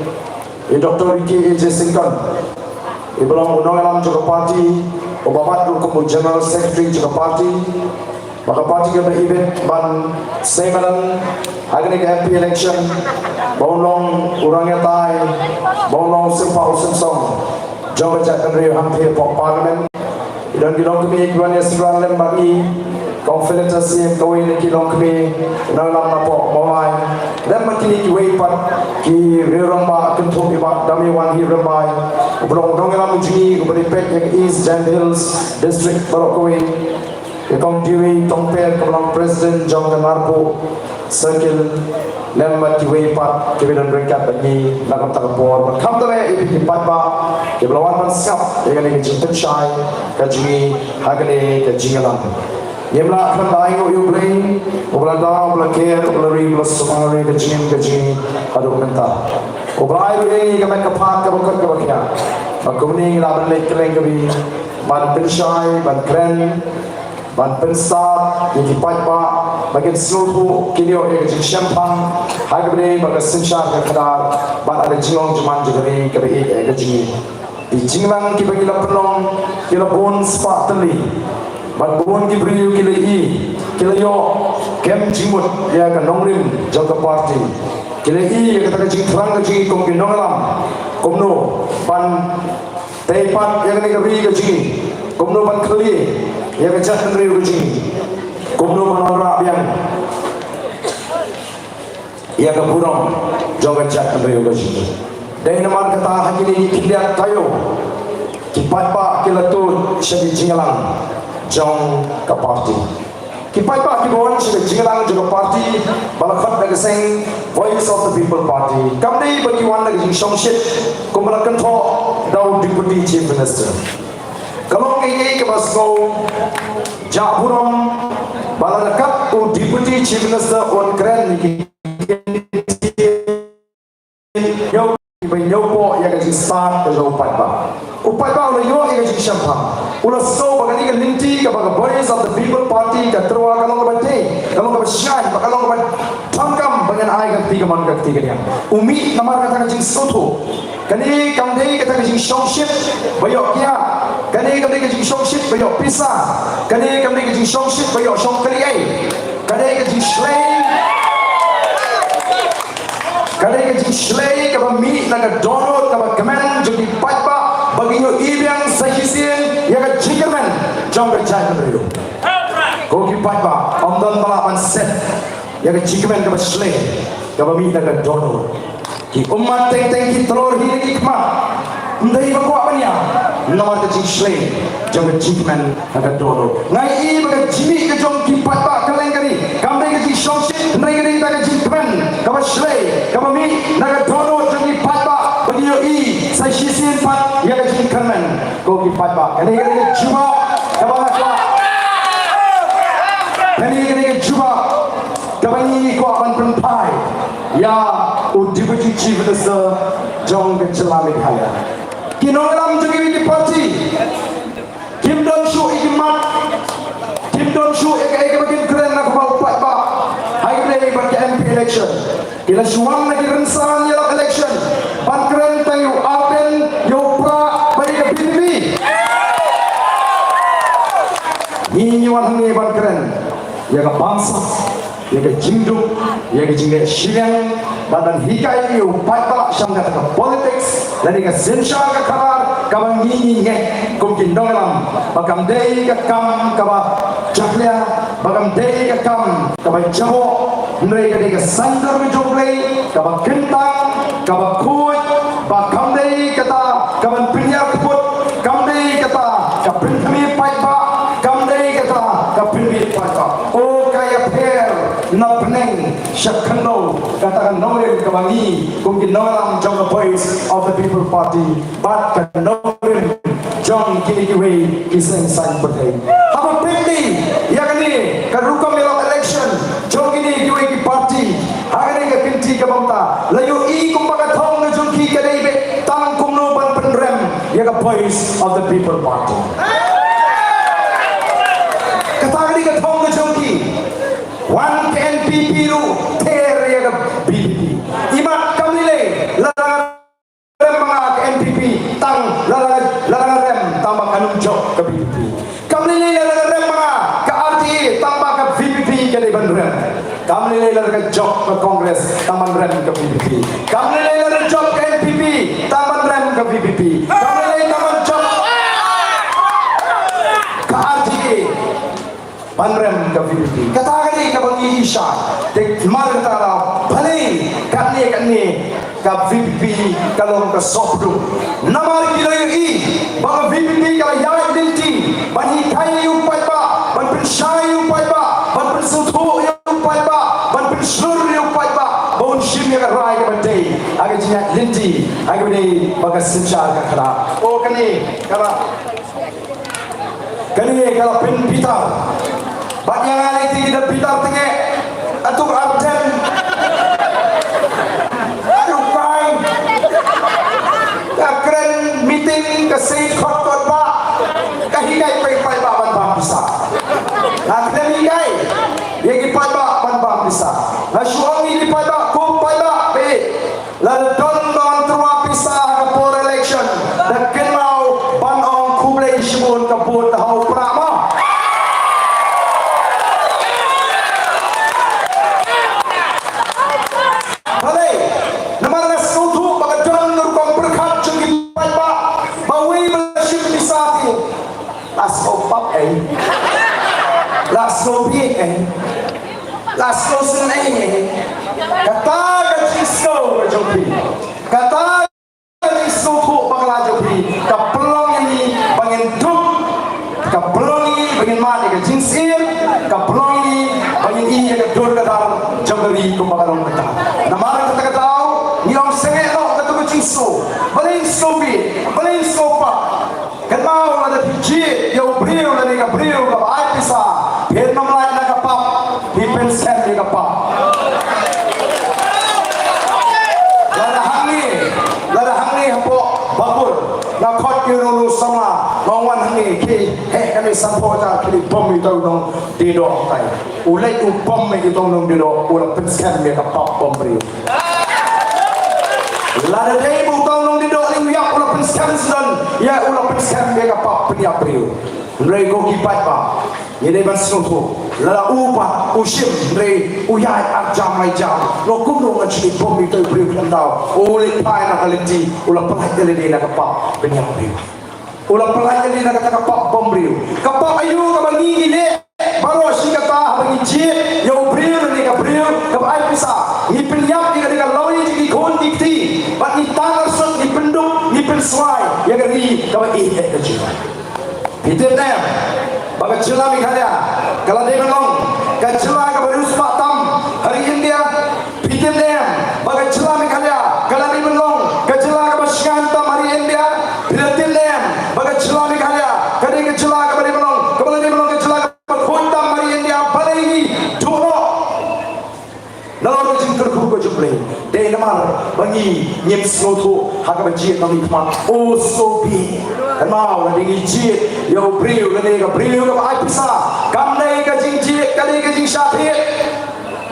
Dr. Ricky Ejesimpan ibelong nong lam juga parti obabat hukum general secretary juga parti maka parti ke event ban semanan agni ke MP election bonong urangnya tai bonong simpau simsong jawa jakan rio hampir pok parlimen dan dilong kami ikwannya sebulan lem bagi konfederasi kawin kilong kami nalam napo mawai dan makin kiwei pat ki rio ramba kentuk ibat dami wan hi rambai belong dong lam uji kuberi pek yang East Jand Hills district barok kawin Ikong diwi tongper kebelang Presiden John Marco Circle lembat diwi pat kebelan berkat bagi nakam takapor kam tare ipi pat ba kebelawan man sap dengan ini cinta cai kajmi hagane kajingalan Yemla akan dayo yung brain, ubla da, ubla care, ubla ri, ubla sumari, kajing, adu komentar. Ubla ayo ini kami kapat kabukat kabakya. Magkumning laban lek keleng kabi, ban pensyai, ban kren, ban pensat, yung kipat pa, bagian seluruh kinyo yung kajing syampang, hai kabini baga sensyar kakadar, ban ada jingong juman jugari kabi kajing. Di jinglang kibagila penong, kila bon sepak teli. Bagbuan ki beriu kila kila yo kem jimut ya ka nongrim jaga parti kila ya kata jing terang ka jing kom ki nongalam komno pan teipat ya ka beri ka jing komno pan khali ya ka jat beriu ka jing komno pan ora biang ya ka burong jaga jat beriu ka jing dai namar kata hakini kiliat tayo kipat pa kila tu syabi jingalang Jong ka parti. Kipai pa kibon siya jingalang juga parti balakhat nagasing Voice of the People Party. Kamdei bagiwan nagasing songship kumalakan tho daw Deputy Chief Minister. Kalong kay kabasko jaburam balakhat o Deputy Chief Minister on kren ni yo ibayo po ya kasi start ka upat ba. Upat ba ulo yo ya kasi siyampa. Ulah so bagani ka linti ka baga Voice of the People Party ka terwa kalong ka bante kalong ka basyay kalong ka tangkam banyan ay ka tiga man ka tiga niya umi namar ka jing soto kani kamdei ka jing shongship bayo kya kani kamdei ka jing shongship bayo pisa kani kamdei ka jing shongship bayo shongkali ay kani ka jing shlay kani ka jing shlay ka ba mi na ka donor ka ba kamen jadi patba bagi nyo ibiang sahisin ya ka chikerman jong ka chay na ko ki patba omdon balapan set ya ka chikerman ka ba shlay ka ba mi na ka donor ki umat teng ki telur hini ki kma ndai ba ko apanya nomor ka shlay jong ka chikerman na ka donor ngai i ba ka jimi ka jong ki patba kaleng kari kambe ka shongship ndai kari ta ka chikerman ka ba shlay ka ba mi na ka donor jong ki patba bagi yo i sahisin pat ya ka chikerman ko ki patba kani kani juma ka ba na kani juba kabani ko akan penpai ya o Deputy Chief Minister Jong Kechelami Khaya kinolam jogi di parti kim don shu ikimat kim don shu eka bagian keren nak bau pat ba hai play bagi MP election kila suang lagi rensan ya election ban keren tayu apen yo pra bagi ke PDP ini wan ni ban keren ya ka bangsa ya ka jingdu ya ka jingde shiriang badan hikai yu patba samga ka politics lani ka sensha ka kabar ka bangi nge kumkin donglam bagam dei ka kam ka ba chaklia bagam dei ka kam ka ba jaho ndrei ka dei ka sandar mi jonglei ka ba kentang ka ba khuj ba kam dei ka ta ka ban pinya put kam dei ka ta ka pinthami patba kam dei ka ta ka pinbi patba o kaya per na peneng syakano katakan nomor kabangi kumkin nolam jong the Voice of the People Party but kan nomor jong kini kiwe kiseng sang putih apa pindi ya kini karuka melok election jong kini kiwe ki party agane ka pinti ka bangta layo i kumbaga thong na jong ki kadai be tang kumno ban penrem ya ka Voice of the People Party katagani ka thong na jong ki one NPP ru ter ya ka BBP imat kamile larang rem mga NPP tang larang rem tama kanung jok ka BBP kamile larang rem mga ka RTA tama ka VPP kani ban rem kamile larang jok ka Congress taman rem ka BBP kamile larang jok ka NPP taman rem ka VPP kamile taman jok ka RTA Panrem ka VPP katagani ka bangi isya tek mar katara bhale kanne ka VPP kalong ka sopdu namar kiloy i ba VPP ka ya identity bani thai yu pa ban linti aku ni bagas sencar kara oh kani kara pin Peter bak yang ali tinggi dan Peter tengah atuk arten aduh fine keren meeting ke Saint Khot ba kahigay pa ban ba bisa na kahigay yagi pa ban ba bisa na suami di pa ko pa be la don trua bisa ka for election da kenau ban on kublai shibun ka bot hau prama bale namar na sutu baga don nur ko berkhat chungi pa bawi shib bisa ti las opap las sobi las kosen kata gajisko jopi kata gajisko ko bakla jopi kapelong ini bangin duk kapelong ini bangin mati ke jinsir kapelong ini bangin ini ke dur kadar jangari ko bakalong kata namara kata katao nilong senge no kata ko jinso baling sopa kan mau ada biji yo brio na ni ka brio ka ai pisa pher mamlai na ka pap hipen sen ni ka pap lada hangi hapo babur na khot yu nu sama mongwan hangi ki he kami sampo ta ki bom mi tau nong di do tai ulai u bom mi tau nong di do ula pen sen ni ka pap bom brio lada dei bu tau nong di do ni yak ula pen sen don ya ula pen sen ni ka pap pen ya brio rei go ki pat ba ye dei ban sno tu lada upa ushim rei uyai arjam mai jam no kum no ngachi bom mi tau brio kan dau uli pai na kaliti ula pelai dei na ka pap pen ya brio ula pelai dei na ka pap bom brio ka pap ayu ka bangi ni baru si kata bangi ji yo brio ni ka brio ka ai pisa ni penyap ni ka lawi ni kon dikti bat ni tangar sot ni penduk ni penswai ya gari ka ba ka ji Peter Nam baga chila mi khalya kala de long ka chila ka baru spatam hari India Peter Nam baga chila mi khalya kala de long ka chila ka bashkanta hari India Peter Nam baga chila mi khalya kade ka chila ka baru long ka baru de long ka chila ka khonta hari India balai duro nalor jing terku ko juple de namar bangi nyem slotu haka baji kami kman o sobi mau la dingi ji yo brio la ne ga brio ga ai pisa kam nei ga jing ji ka nei ga jing shapi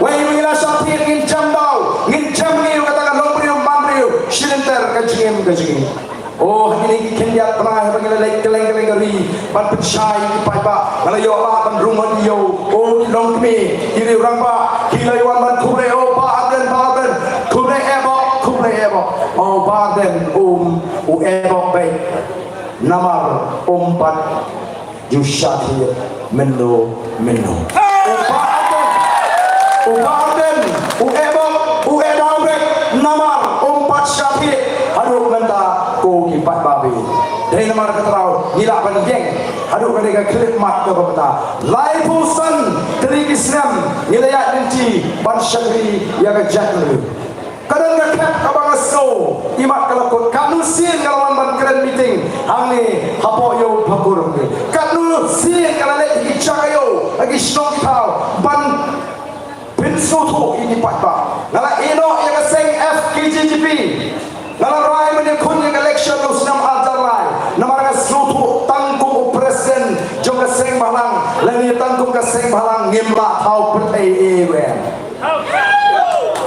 wei wi la shapi ngin jam dau ngin jam ni ga ta long brio man brio shilenter ga jing ga jing oh ini kendia pernah bagi la keleng gari ban pechai pai ba la yo la ban rumah yo oh long me kiri orang ba kila wan ban kubre oh ba den kubre ebo oh ba den u ebo baik namar umpat jusyati mendo ubaden u edabek namar umpat syati aduh ganta ko kipat babi dari namar ketrau nila panjeng aduh kadega klip mat ko bata lai pusan dari Islam nila ya dinci ban syagri ya gajat kadang dekat abang aso imat kalakut kanu sin kalawan ban keren meeting hamni hapo yo bakur ni kanu sin kalale ichakayo lagi snok tau ban pinso to ini patba ngala ino yang seng FKGGP ngala rai men kun yang election no sinam aljarai namara sutu tanggung presiden jong seng balang lani tanggung ka seng balang ngimla tau pertai ewe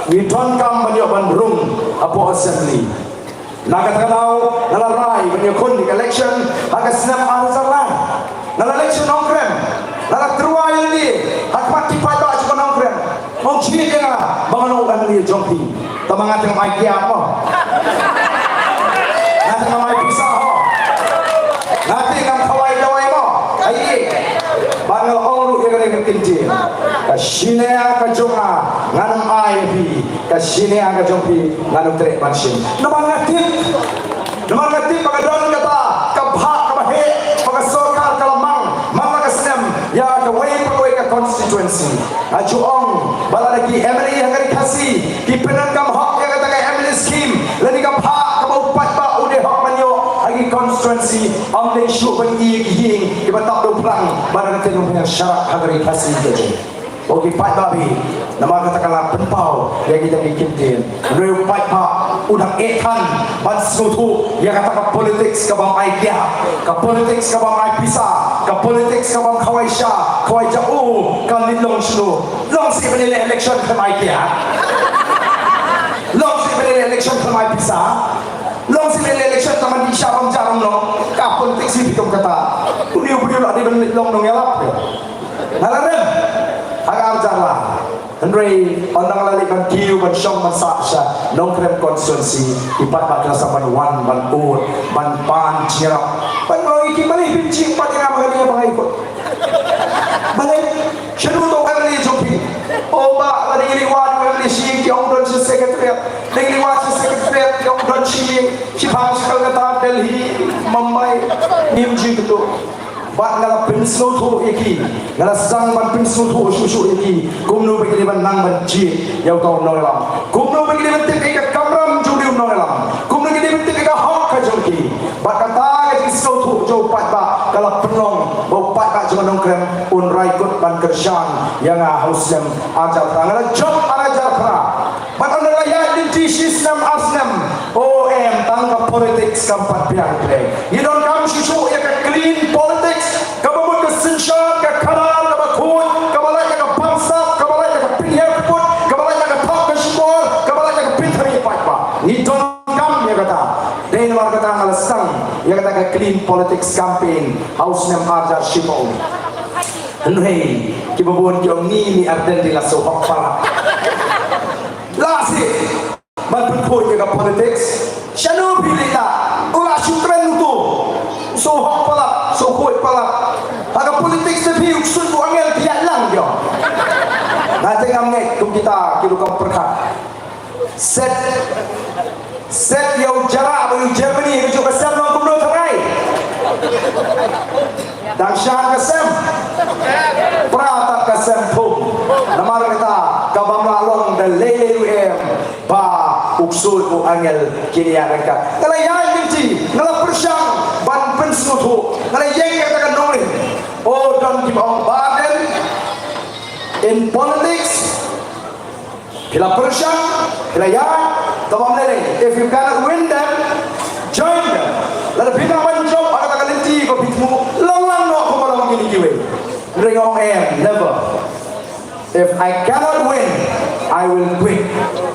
Witon kam banyak bandrung apo assembly. Naga tanau nalarai banyak kun di election haga snap arzalan. Nala election nongkrem. Nala truai ni hakmat tipai ba cuma nongkrem. Mong chi dia bangun orang ni jompi. Tamangat yang mai kia apa? Nanti mai pisah ho. Nanti kam kawai mo. Ai bangal oru yang kenci. Kasinea kajonga nganam aibi kasinea kajompi nganam trek bansin namangatip pagadon kata kabha kabahe pagasokar kalamang mamakasnem ya kawai pakoy ka constituency ajuong balalagi MLA hangari kasi kipenan kam hok ya kata kay MLA scheme lani ka constituency ang isu bagi hing iba tak do perang barang tenung punya syarat hagari kasih je. Okey Pak Babi nama katakanlah penpau yang kita bikin tin. Reu Pak udang etan ban sutu yang katakan politik ke bang idea, ke politik ke bang pisah, ke politik ke bang kawai jauh kan lilong sulu. Long si menilai election ke idea. Long si menilai election ke pisah. Long si menilai election teman di syarong jarong long. Ka politik si hitung kata. Udiu ada benit long dong elap. Halarem. Agar jarlah. Henry ondang lali ban kiu ban syong ban saksha nong krem konstituensi ipat pak kelas ban wan ban ut ban pan cirap ban mau iki balik pinci pat yang apa dia bangai ikut balik syadu to kali joki oba lari liwat kali si ki ong don sekretariat lagi liwat sekretariat ki ong don si phang kata Delhi Mumbai nimji itu bat ngala pinsno thu eki ngala sang ban pinsno thu su eki kumno bagi ban nang ban ji yau kau nolam kumno bagi ban te ka kamram judi nolam kumno bagi ban te ka hok ka joki bat kata ke pinsno thu jo pat ba kala penong bo pat ka jo nong krem un rai kut ban kerjaan yang hausem ajar ngala job ajar kra bat on ya di sistem asnam om tangga politics kampat piang play you don't come susu ya ka clean politics kabamut ka sinshan ka kanal ka bakun kabalay ka bangsa kabalay ka pinher put kabalay ka top ka shibor kabalay ka pinthari patpa ni don't come ya kata den war kata ngalasang ya kata ka clean politics campaign house nem arja shibor henry kibabun ki ni arden di la so hokpala lasi ban pun ya ka politics shanu bilita ula syukran tu so hokpala so kuat pala aga politik sepi uksun bu angel tiak lang dia nanti ngamnek kum kita kirukam perkat set yang jarak dari Germany ke Kesem nang kumno terai dan syah Kesem pratat Kesem pun namar kita kabam lalong dan lele ba uksul bu angel kini yang dekat kalau yang inti ngala persyang ban pensnutu ngala yang katakan nolin oh don't give on burden in politics bila persyang bila yang tabam lele if you cannot win them join them lalu bila man job ada kata linti ko bitmu lang no ko malam gini kiwe ring never if I cannot win I will quit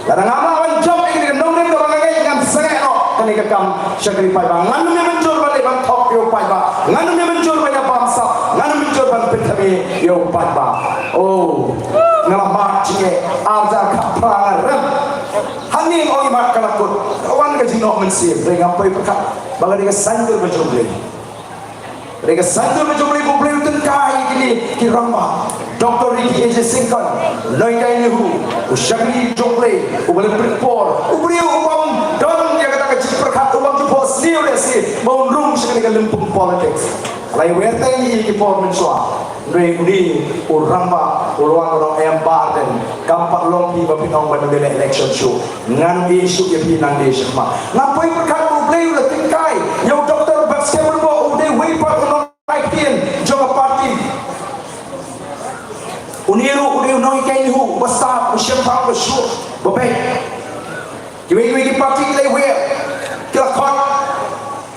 kadang ngama job ini nongren ko bangai ngam sangai no kani kakam syakri pai bang nganu me mencur balik bang top yo pai bang nganu me mencur banyak bangsa nganu mencur bang pentami yo pai bang oh ngalamat cike arja kaprangan rem hani oi mat kalakut kawan ka jino mensir dengan pai pekat bagai dengan sandal menjumli mereka sandal menjumli publik tengkai kini kirama Dr. Ricky AJ Singkon Loingai Nehu Usyakri Jomble Ubalik Berpor Ubriu Ubam Don yang kata kecil perkat Ubam Jumpo Senior Desi Maunrung sekali lempung politics Lai wertai Kipor Mensua Nui Uni Uramba Uruan orang Embar dan Kampak Longki Bapinong Bandela election show Ngan isu yang pinang di Syekma Ngapai perkat Ubriu le tingkai Yang Dr. Basketball Ude Wipat Unong Naikin Jomba Parti Uniru noi kai hu basta usyam pa usyur babe kiwi parti lai we kila khot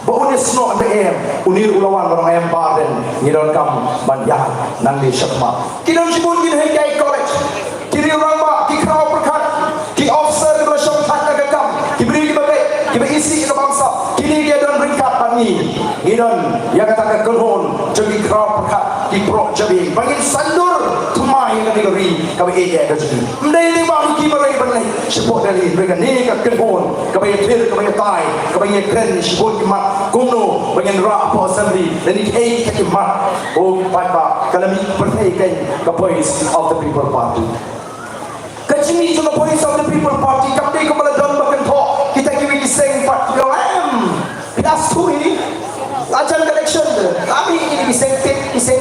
bo unis no the em uniru lawan barang em baden ngidon kam banyak nang di syakma kidon sibun kin hai college kiri orang ba ki kraw perkat ki officer di syam thak ka kam kibri babe kibi isi ke bangsa kini dia don ringkat pani ngidon ya kata ka kunhon jadi kraw perkat ki pro jabi bagi sandur mai kategori kami eja jadi mendai ni baru kibarai balai support dari mereka ni ka kenhon kami clear kami tai kami keren support kimat kuno bagian rak po assembly dan ni kimat oh pada kalami pertaikan ke voice of the people party kecini cuma voice of the people party kami kepala don bakan tho kita kiwi kiseng part yo am das tu ini ajan election kami ini kiseng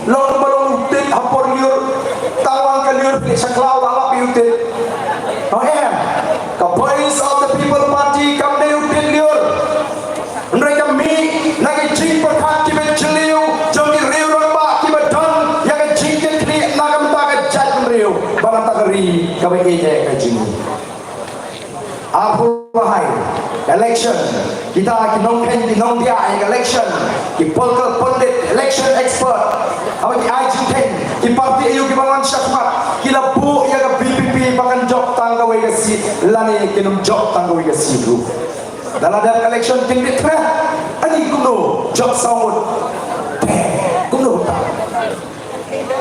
long balong tit hapor liur tawang kaliur saklau alap yutit ka voice of the people party kam de utit liur mereka mi bagi dia kaji apa bahai election kita kinongken kinong dia election ki political pundit election expert apa ki IGK ki parti ayu ki bangan syakmat ki labu ya ka BPP bangan job tangga we si lani kinum job tangga we si dulu dalam ada election tinggi tra ani kuno job sawut kuno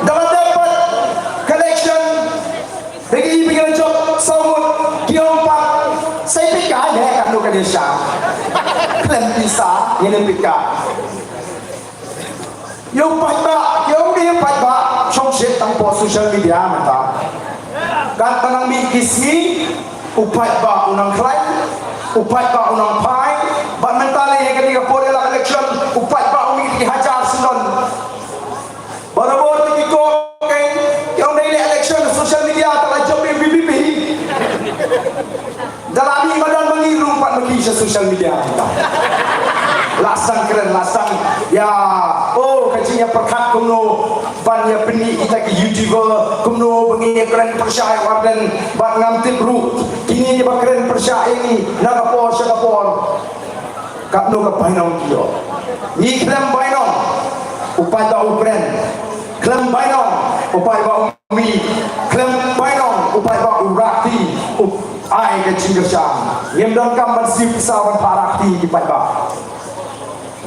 dalam dapat election bagi bikin job sawut kiompak saya pikir ya kan lu Indonesia klaim bisa ini pikir yung pagba yung dia pagba trong shit tang po social media mata kan tanang mi kismi upat ba unang klaim upat ba unang pai ba mentale yang ketika po dalam election upat ba umi dihajar sendon baru-baru ni ko yung daily election social media telah job BBP dalam ini badan mengiru Pak Malaysia social media kita lasang keren lasang ya oh kacinya perkat kuno banyak peni kita ke YouTuber kuno bengi keren persyai warden bak ngamtip ru kini dia keren persyai ini nagapor syagapor kapno kapainong kiyo ni klem bainong upay ba ukren klem bainong upay ba umi klem bainong upay ba urakti ai ke cingersyam yem dan kamban sipisa ban parakti di paiba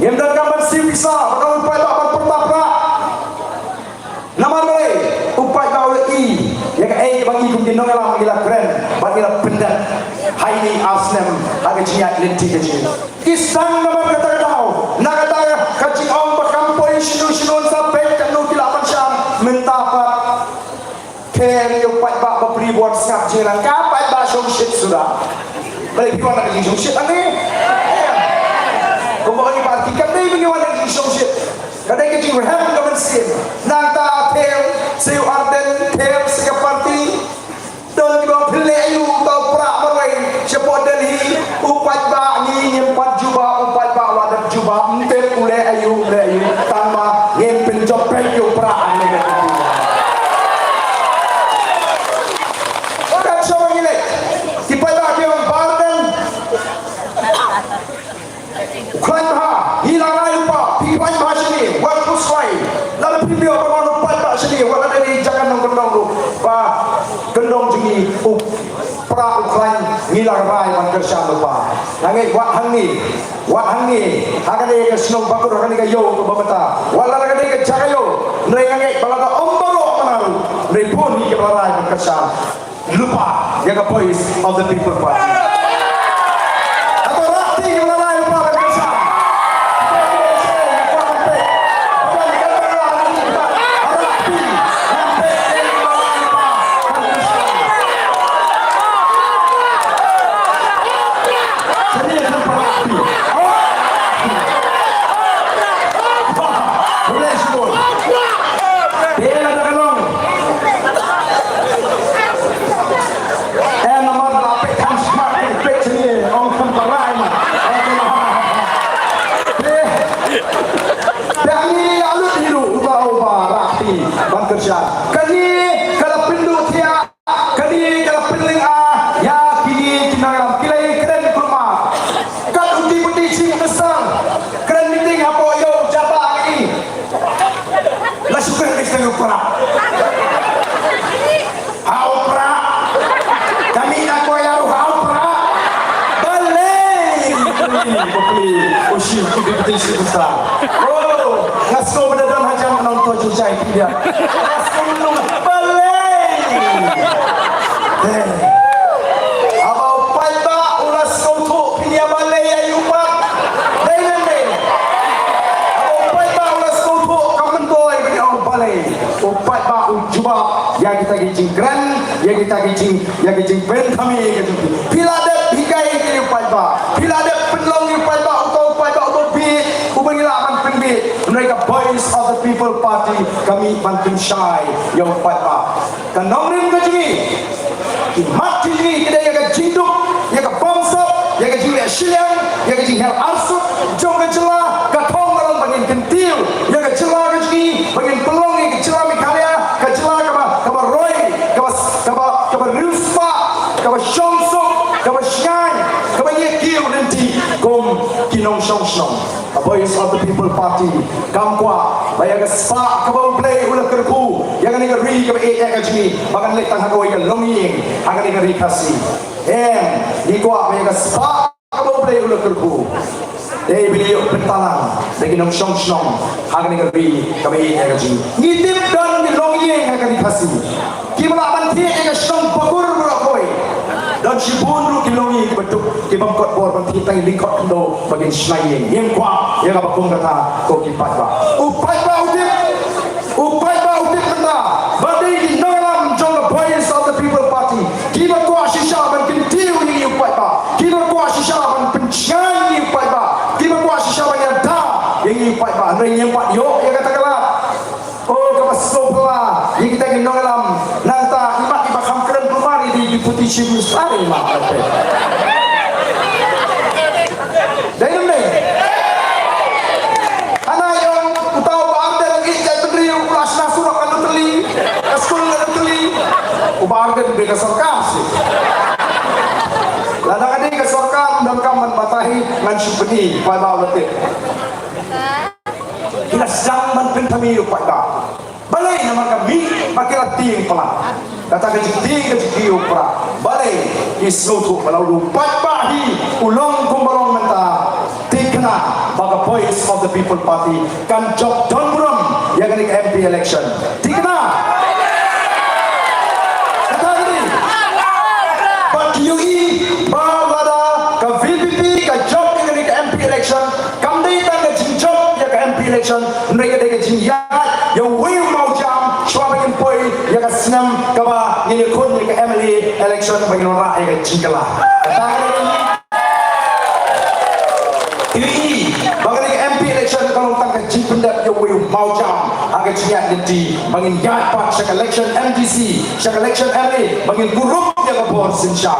yem dan kamban sipisa bakal paiba ban pertapra nama noi upai ba i ya ka ai bagi kum dinong la magila kren bagila pendat haini asnem aga ciat lenti ke ci kisang nama kata dau na kata ka ci ong bakampoi shinu sampai kanu kilapan syam mentapat keng yo pai ba beri buat ngap jiran kapai ba shong shit sudah balik piwan nak shong shit ani kumbaga ni parti kadai mengiwan nak shong shit kadai ke jing ham ka mensin nang ta tel seu arden tel sika parti don ki ba phile ayu ta pra marai sepot delhi upat ba ni nyempat juba upat ba wadat juba enter ule ayu tama ngem penjop yo pra ani Klan ha hilang air lupa piwan bahasa ni wal puswai lalu pipi apa mau lupa tak sini wal ada di jangan nong gendong tu pa gendong jengi pra uklan hilang rai man kerja lupa nangai wat hang ni akan dia ke senong bakur akan dia yo ke babata wal akan dia ke jagayo nangai balaga ombaro menaru dari pun ni ke rai man kerja lupa dia ke voice of the people party oh, ngasko berdadam hajam nonton cucai tidak. Ngasko menung balai. Abau paiba ulas kautu pinia balai ayupak. Dai. Abau paiba ulas kautu kamendoi pinia balai. Upat ba ujuba ya kita gijing kran, ya kita gijing ben kami gitu. Pila dep hikai ke paiba. Pila dep penlong paiba mereka voice of the people party kami bantu syai yang patah kan nomrin ke sini mati ni kita yang jinduk yang bangsa yang jilek siang yang jihel arsut jong ke celah ke thong dalam bagian kentil yang celah ke sini bagian pelong yang celah mikalya ke celah ke roy ke rus identity kum kinong song a voice of the people party kam kwa bayaga spa kabau play ulah kerku yang ni ri ka e jini bagan lek tang hagoi ka longing agan ni ri kasi ni kwa bayaga spa kabau play ulah kerku beliau bertalang lagi nong song agan ni ri ka e jini ngitip dan ni longing agan ni kasi kimala banti e song pagur berokoi dan si bunru kilongi betul kibam kot bor banti tang lingkot do bagian slaying yang kwa yang apa kong kata ko kipat ba upai ba udip kata badi di dalam jong the voice of the people party kiba ko shisha ban kintiu ni upai ba kiba ko shisha ban penchan ni upai ba kiba ko shisha ban ada yang upai ba nai yang pat yo yang kata kala oh kapasopla yang kita gendong dalam nanta iba kam keren kemari di putih cimus hari mak dari mana anak yang utau bangda lagi jadi pendiri kelas nasur akan terli sekolah akan terli bangda mereka sarkas ladang ada ke sarkas dan kaman matahi mansubni pada letik kita zaman pentami pada balai nama kami makilah ting pelan kata kecil upra balai isnutu balau lupat bahi ulong kumbalong menta tikna baga voice of the people party kan job don buram yang ni MP election tikna kata ni but UI balada ka VPP ka job yang ni MP election kam dai tang ka job yang ka MP election mereka dai ka ya yang will mau jam swabing poi yang ka senam kaba ni kun ni ka MLA election bagi orang yang jingkala ini bagi MP election kalau tang ka jingpendat yang will mau jam agak ciat di bagi yat pat syak election MDC syak election MLA bagi grup yang ka bor sinsha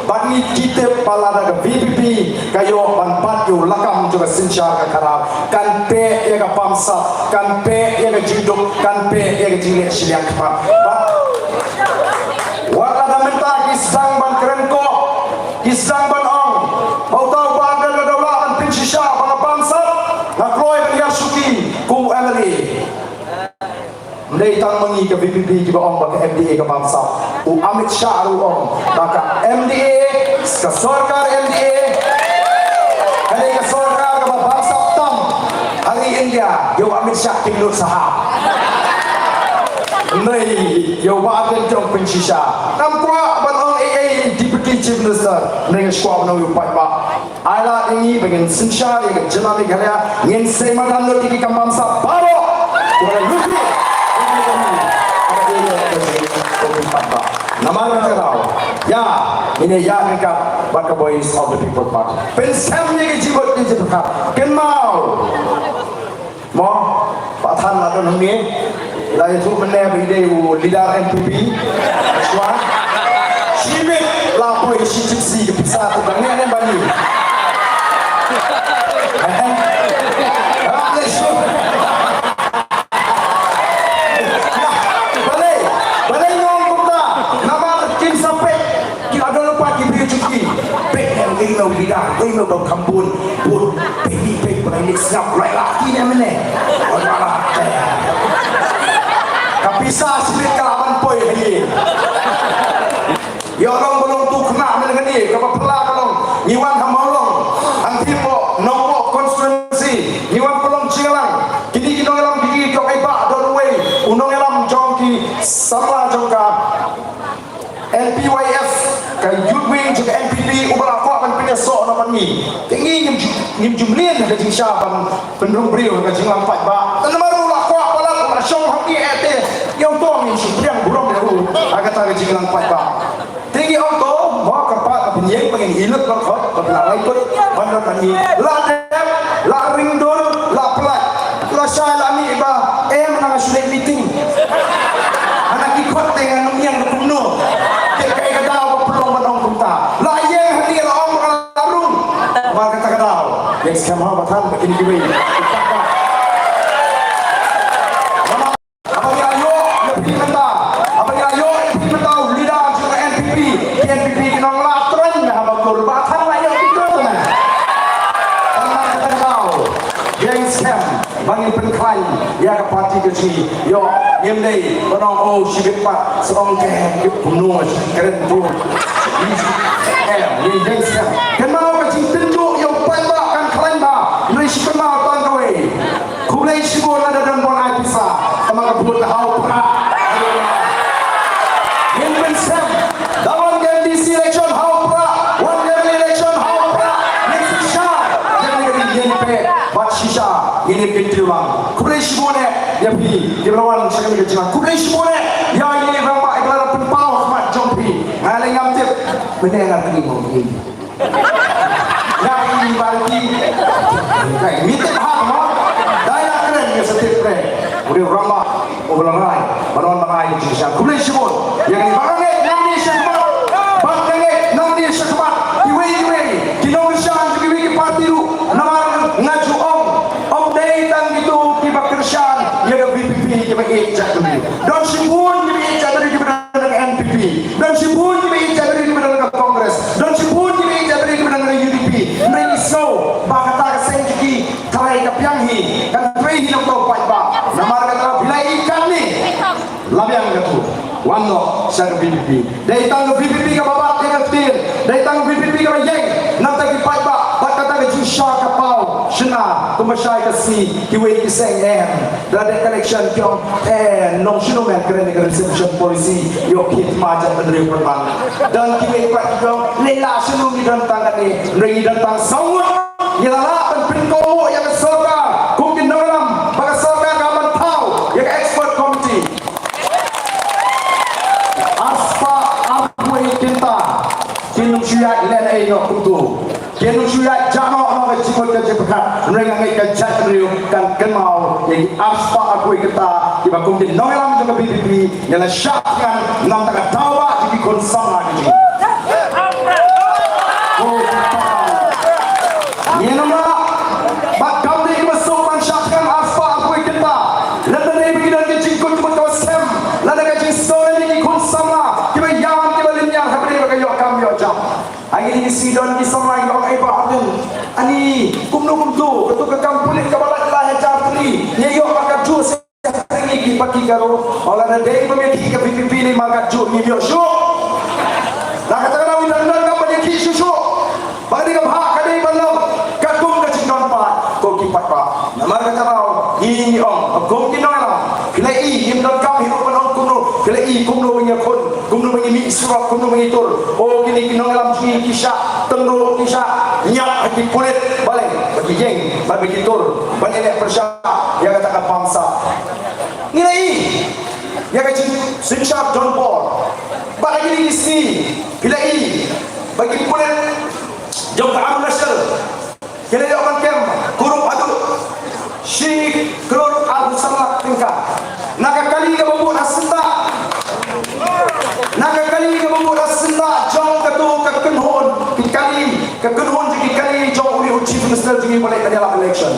bagi kita palada ka VPP kayo panpat yo lakam juga sinsha ka karab kan pe yang ka pamsa kan pe yang ka jinduk kan pe yang ka jilek siliak pa wala da menta kisang ban keren ko kisang ban ong mau tahu bagan da daula an pinsisha bang pamsa na kroy ban yasuki ku MLA Mendai tang mengi ke VPP juga ong baka MDA ke bangsa u Amit Shah ru ong baka MDA ke sarkar MDA hari ke sarkar ke bangsa tam hari India yo Amit Shah kinut sahab Mendai yo bagan jong pensisha nampak ban ong AA Deputy Chief Minister dengan squad no yo pai ba ala ini bagian sinsha yang jenami kaya ngin semadan lo tiki ke bangsa baro lupi nama negara ya ini ya mereka baka voice of the people party pensamnya ke jibot ni jibot ken mau pathan ladon humi la itu mene bide leader MPP aswa shimit la poi shitsi ke pisa tu bangnya ne bani Kau mau kampun, pun baby baby siap lagi ni mana? Orang kapisa sebut kalaman poi lagi. Ya orang belum tu kena mana ni? Kau pelak kalau niwan hamalong, antipo nomor konstitusi, niwan pelong cilang. Kini kita orang diri kau iba doorway, unong elam jongki sama jongka NPYF, kau youth wing juga NPP ubah aku akan punya sok nama ni. Tinggi ngim jumlian ada jing syabang pendrung beriu ke jing lampat ba. Tan maru lah kuat balang lah syong hang ni ete. Yang tu ngim supriang burung dahulu agak tak jing lampat ba. Tinggi orang tu mau kerpat ke penyeng pengen hilut berkot berpindah ikut bandar tani. Lah dem, lah ringdul, lah pelat. Lah syalami ba menang sudah meeting. Anak ikut dengan yang berpenuh. Kayak kata apa pelong bandong kita. Lah yang hati lah om larung. Maka kata kadal. Yang sekarang batan begini gini. Apa yang ayo lebih mentah. Apa yang ayo lebih mentah. Lidah juga NPP. NPP kita ngelatren. Apa kau batan lah yang itu teman. bagi penklaim ya ke parti kecil yo yang ni orang oh si bepat seorang ke penuh keren tu ni jenis kenal kecil tunjuk yang pada kan klaim bah Malaysia kenal tuan kau kulai sibuk ada dan bon ai bisa sama kebut tahu pernah yang pensam dalam GMDC election how pernah one level election how pernah next shisha jadi jadi pe bat shisha ini pintuang kulai sibuk ne ya pi di lawan sekali kecil kulai sibuk ne ya ini ramai iklan penpau mat jompi ngalai ngamtip mendengar tadi mau ini ya ini bagi kayak mitip hak mau daya keren ya setiap pre udah ramah ulang baron mangai shisha kulai sibuk yang ini barangnya nanti syakmat barangnya nanti syakmat iwe kinongisan juga parti lu nama ngaju om day dan gitu tiba kerjaan ya ke PPP tiba ejak dulu dan sibun tiba ejak dari kepada NPP dan sibun tiba ejak dari kepada Kongres dan sibun tiba ejak dari kepada UDP mereka so bakata senjiki terai kapianghi kan terai hidup kau pak nama kata bila ikan ni labiang katu wano sa PPP dari tangga PPP ke babat ke kecil dari tangga PPP ke yang nanti kipai ba kata ke jusha kapau shina kumasai ke si kiwe kiseng dari collection kyong nong shino men keren reception policy yo kit majat dari perman dan kiwe pat kyong lela shino di dan tangga ni ringi dan tang sangut yala pen pinko yang soka kukin dalam baka soka kaman tau yang expert committee aspa apoi kinta kinung syuat len ayo kutu kinung syuat jano no cikot ke cepat mereka ngai ke jat riu kan kenal yang aspa apoi kita tiba kumpul noelam juga PPP yang syakkan nam tak tawa di konsama ini ini nama bak kau ni masuk masyarakat aspa apoi kita lalu ni begini dan cikot cepat kau sem lalu kau sore ni konsama tiba yang tiba linyar habis bagi yo kami yo jam hari ini sidon di sama yang orang ibarat ani kumnu betul ke kampung ke balat lah jatri ye yo maka ju ini ki pagi karo olah dei pemeki ke PPP ni maka ju ni yo syu lah kata kau dan ka pemeki syu bagi ka hak ka dei balau ka kum ka cindon pa ko ki pat pa nama kata kau ini om ko ki nola kilai im dan kam hidup on kumnu kilai kumnu punya kon kumnu punya mi surat kumnu punya tur oh kini nolam kisah tengro kisah nyak hati kulit balik bagi jeng bagi tur bagi nek persya yang katakan bangsa nilai yang kata Sinshap John Paul bagi ini isi pilai bagi kulit jom ke Abu Nasr kena dia akan kem kurung adu Syekh Kurur Abu Salah tingkat naga kali ke bubuk asenta naga kali ke bubuk asenta jom ke tu ke kenhon ke kenhon jadi kali jom uli chief minister jadi balik ke dalam election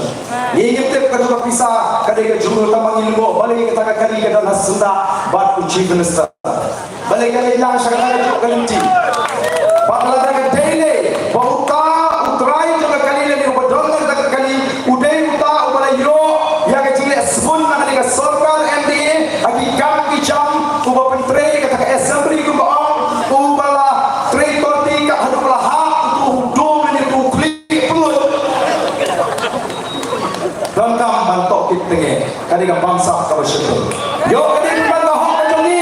ini kita ke tu pisah ke dia jumlah tamang ilmu balik ke naga kali ke dalam asenta bat chief minister balik ke yang syakara jom kelinci bakal ada ke daily bauta utrai juga kali lagi ubadongan tak kali udai uta ubala yo yang kecil sebun nak dengan sorkar MDA agi kam kijam uba pentre kata ke assembly ku ba ubala tre torti ka hadu bala hak tu dom ni tu klik perut dan kam bantok kitenge kali ka bangsa ka bersyukur yo kali bantok hak macam ni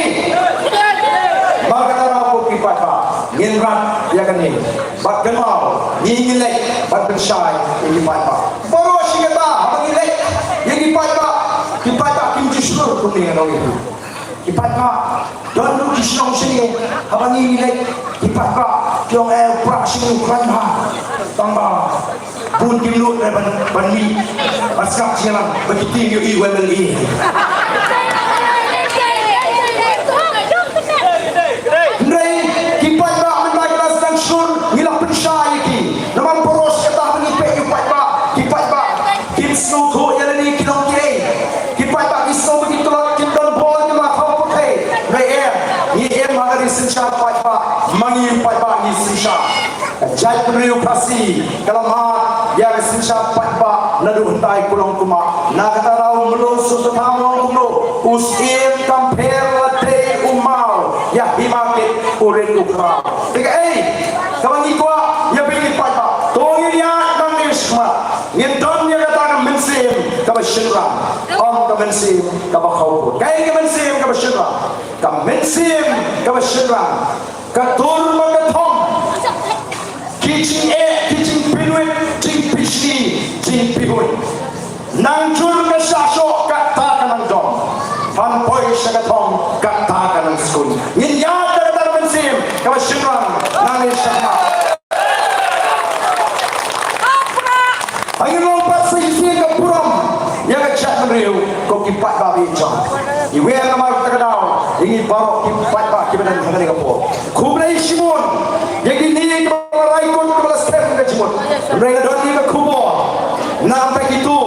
maka tara ko kipata nginrat ya kan ni bak kenal ni lek bak bersyai ini papa baru singata abang lek yang dipata kimchi seluruh kuning yang itu dipata dan lu kisong sini abang ini lek dipata yang prak sini kan ha tambah pun kimlut ban mi paskap siang begitu yo iweli Jai Pemeriu Kasih Kalau maha Yang Sinsyap Pak nadu hentai kulong kuma nakatarau melusu setamong kumno usim kamper late umau ya himakit urin ukra tiga kawangi kuah ya pilih pada tongin ya nang isma ngedon ya kata mensim kabashira om kabensim kabakau kai kabensim kabashira kabensim kabashira katur magathom kitching pinuit ting pichni ting pinuit nang jur ka sasok kata kanang dom pan poi sagathom kata kanang skun ngin ya kata bensim kabashira nang isma Angin lompat sehingga ke puram yang kecak meriu kau kipat babi jam. Iwe yang namar terkenal ini baru kipat babi badan hangat dengan po. Kublai Simon yang ini kepala ikut kepala step ke Simon. Mereka dua ni ke kubo. Nampak itu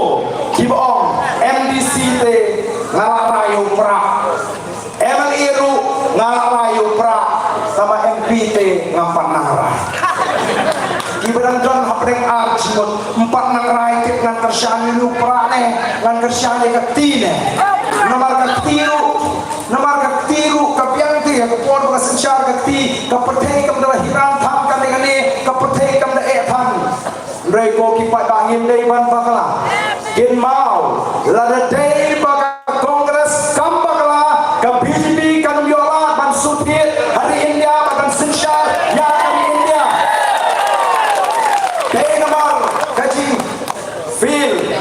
kibong MDC te ngalapayu perak. MLIRU ngalapayu perak sama MPT ngampan nara. Ibaran John hapreng arjimut empat nang raitit nang kersyani luprane nang kersyani ketine namar ketiru kapianti ya kepon mga sensyar keti kapatay kam dalah hirang tham kan dengan ni kapatay kam da ethan reko kipat bangin day ban bakala gin mau lada day baka kongres kam bakala ka BJP kan yola ban sutit hari India ban sensyar ya hari India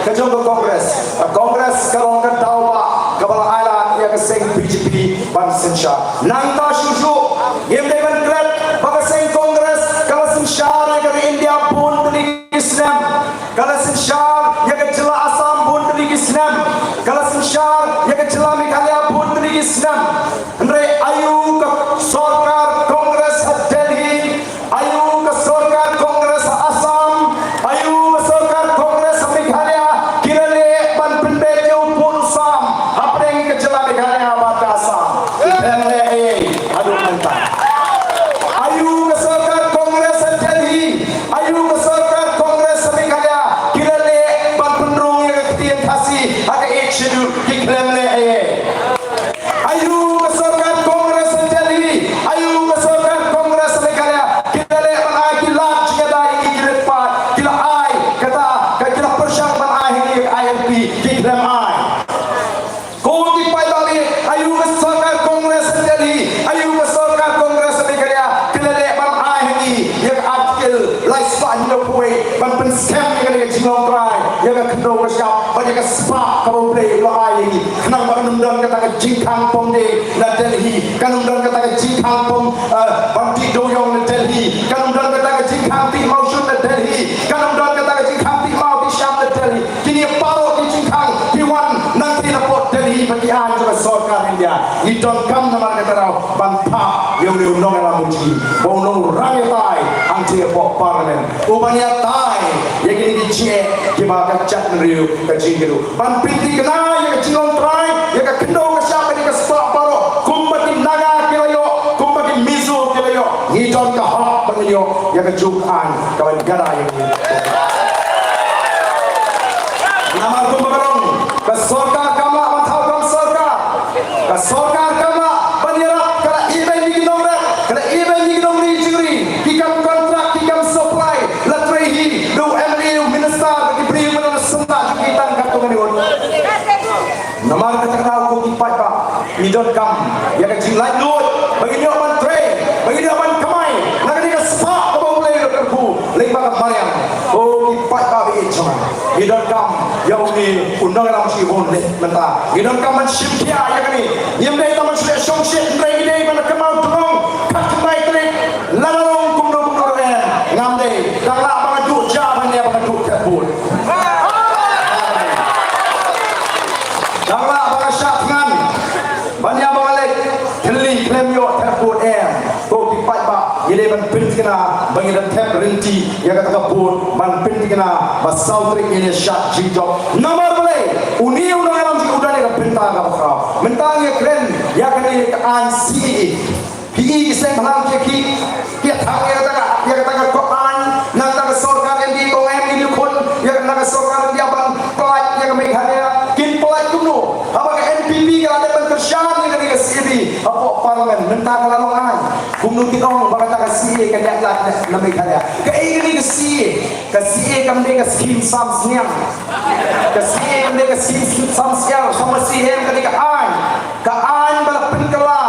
kejong ke kongres kalau ke tawa kepala island ya ke seng BJP ban sensya nang ta syushu yem devan kret baka seng kongres kalau sensya ya ke India pun teli Islam kalau sensya ya ke jela Assam pun teli Islam kalau sensya ya ke jela Meghalaya pun teli Islam andre ayu ke sarkar kongres Delhi ayu ke sarkar kongres Assam ayu ke sarkar kongres Meghalaya jingkang pom de na Delhi kanum dan kata jingkang pom bangti doyong na Delhi kanum dan kata jingkang ti mausun na Delhi kanum dan kata jingkang ti mau di Syam na Delhi kini paro di jingkang ti wan nanti na pot Delhi bagi an ke sarkar India ni don kam na kata raw banta yang ni unong ala muji bonong rangai tai anti pok parliament ubania tai yang ini dicie ki ba ka chat riu ka jingru ban pinti kena yang jingong trai yang ka kendo ni don ka hak penyo yang kejukan kawan negara yang ini nama kumbarong ke sarkar kama mathau kam sarkar ke sarkar kama banira kala iben ni ginora kala iben ni ginong ni juri kikam kontrak kikam supply latrehi do MLU minister di primer senta kitan katungan niwon nama kata ko kipat ba ni don kam yang kejilai lut bagi dia man train bagi dia man kamai nak dia sepak kau boleh terbu lembah Maryam oh kipat babi cuma hidon kam yang ni undang dalam si boleh mentah hidon kam man simtia yang ni yang dia taman sudah songset rei dia mana kemau tolong kat mai klik lalong kumno ngam dei kala bangaju jaban dia bangaju kabul kala bangasyak ngan banyak balik keli klem yo kabul ini man pinti kena bagi dan tap rinci yang kata kabur man pinti kena basau trik ini syak jijok nomor boleh uni undang alam si udah ni pinta ka bakra mentang ye kren ya kani an si hi kiseng halang ki ya thang ya kata Quran nang ta sarkar yang di ko em ni khun ya kata sarkar dia bang ta kalau ai cùng nung tin ong baka ta kasi ka dak lat na may kaya ka ini kasi kam de ka skin sam sniang kasi kam de ka skin sam sial sama si hem ka ai bala pinkala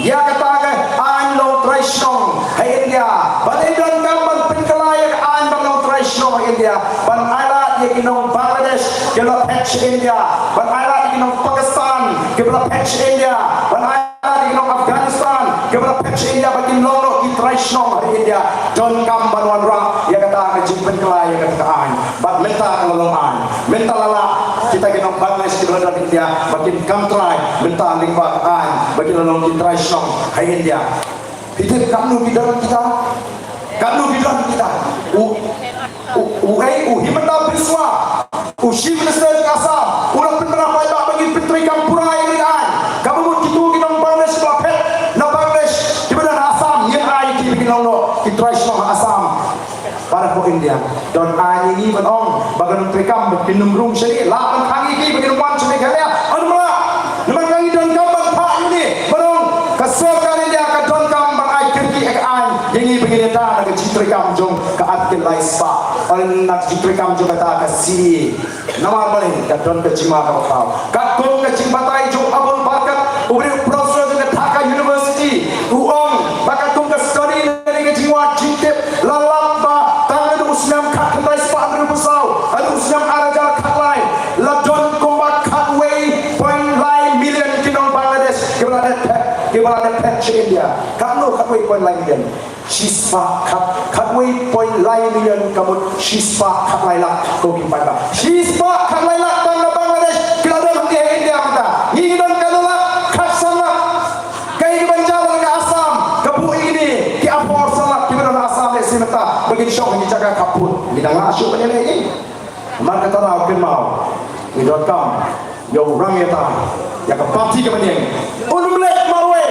ya kata ka an lo traishong hai India balai don kam pinkala ya an bala traishong hai India ban ala ye kinong Bangladesh kela patch India ban ala ye kinong Pakistan kela patch India ban ala ye kinong Afghanistan kela patch India bakin lolo ki traishong hai India don kam banwan ra ya kata ka jimpen kala ya kata an bat menta kalong an menta lala kita kinong Bangladesh kela dan India bakin kam try menta lingwa an bakin lolo ki traishong hai India itu kamu bidang kita himata biswa ushi minister kasa ulah penera pai ba bagi petri kampura yang lain kamu mun kitu kinong Bangladesh lapet na Bangladesh di mana Assam yang ai ki kinong no international Assam para ko India don ai ni banong bagan trikam pinum rung seri la kan kangi ki bagi wan seri kaya anma naman kangi don kambang pa ini banong kasokan India ka don kambang ai kirki ek ai yang begini ta nak citrikam jong ka atil lai spa on nak citrikam jong kata ka si nama balik ka don ka cima ka tau ka kong ka cimbatai jong abul bakat ubri profesor ka Dhaka University uong bakat kong ka study dari ka jiwa jintip lalap ba tangan usnam kat kai spa abri pusau adu usnam araja kat lai la don kombat kat way point lai million kinong Bangladesh kibala patch India kamu kat way point lai million Shispa kat way point lai million kamu shispa kat lai lak ko kimpai ba shispa kat lai lak Bangladesh kelada di India mata ni don kalala kat sama kai banjala ke Assam kabu ini ki apor sama ki don Assam le simata bagi syok ni jaga kaput ni dah asyuk ni lagi maka tahu kenal ni .com yo orang ya ta ya ka parti ke meniang unumlek marwe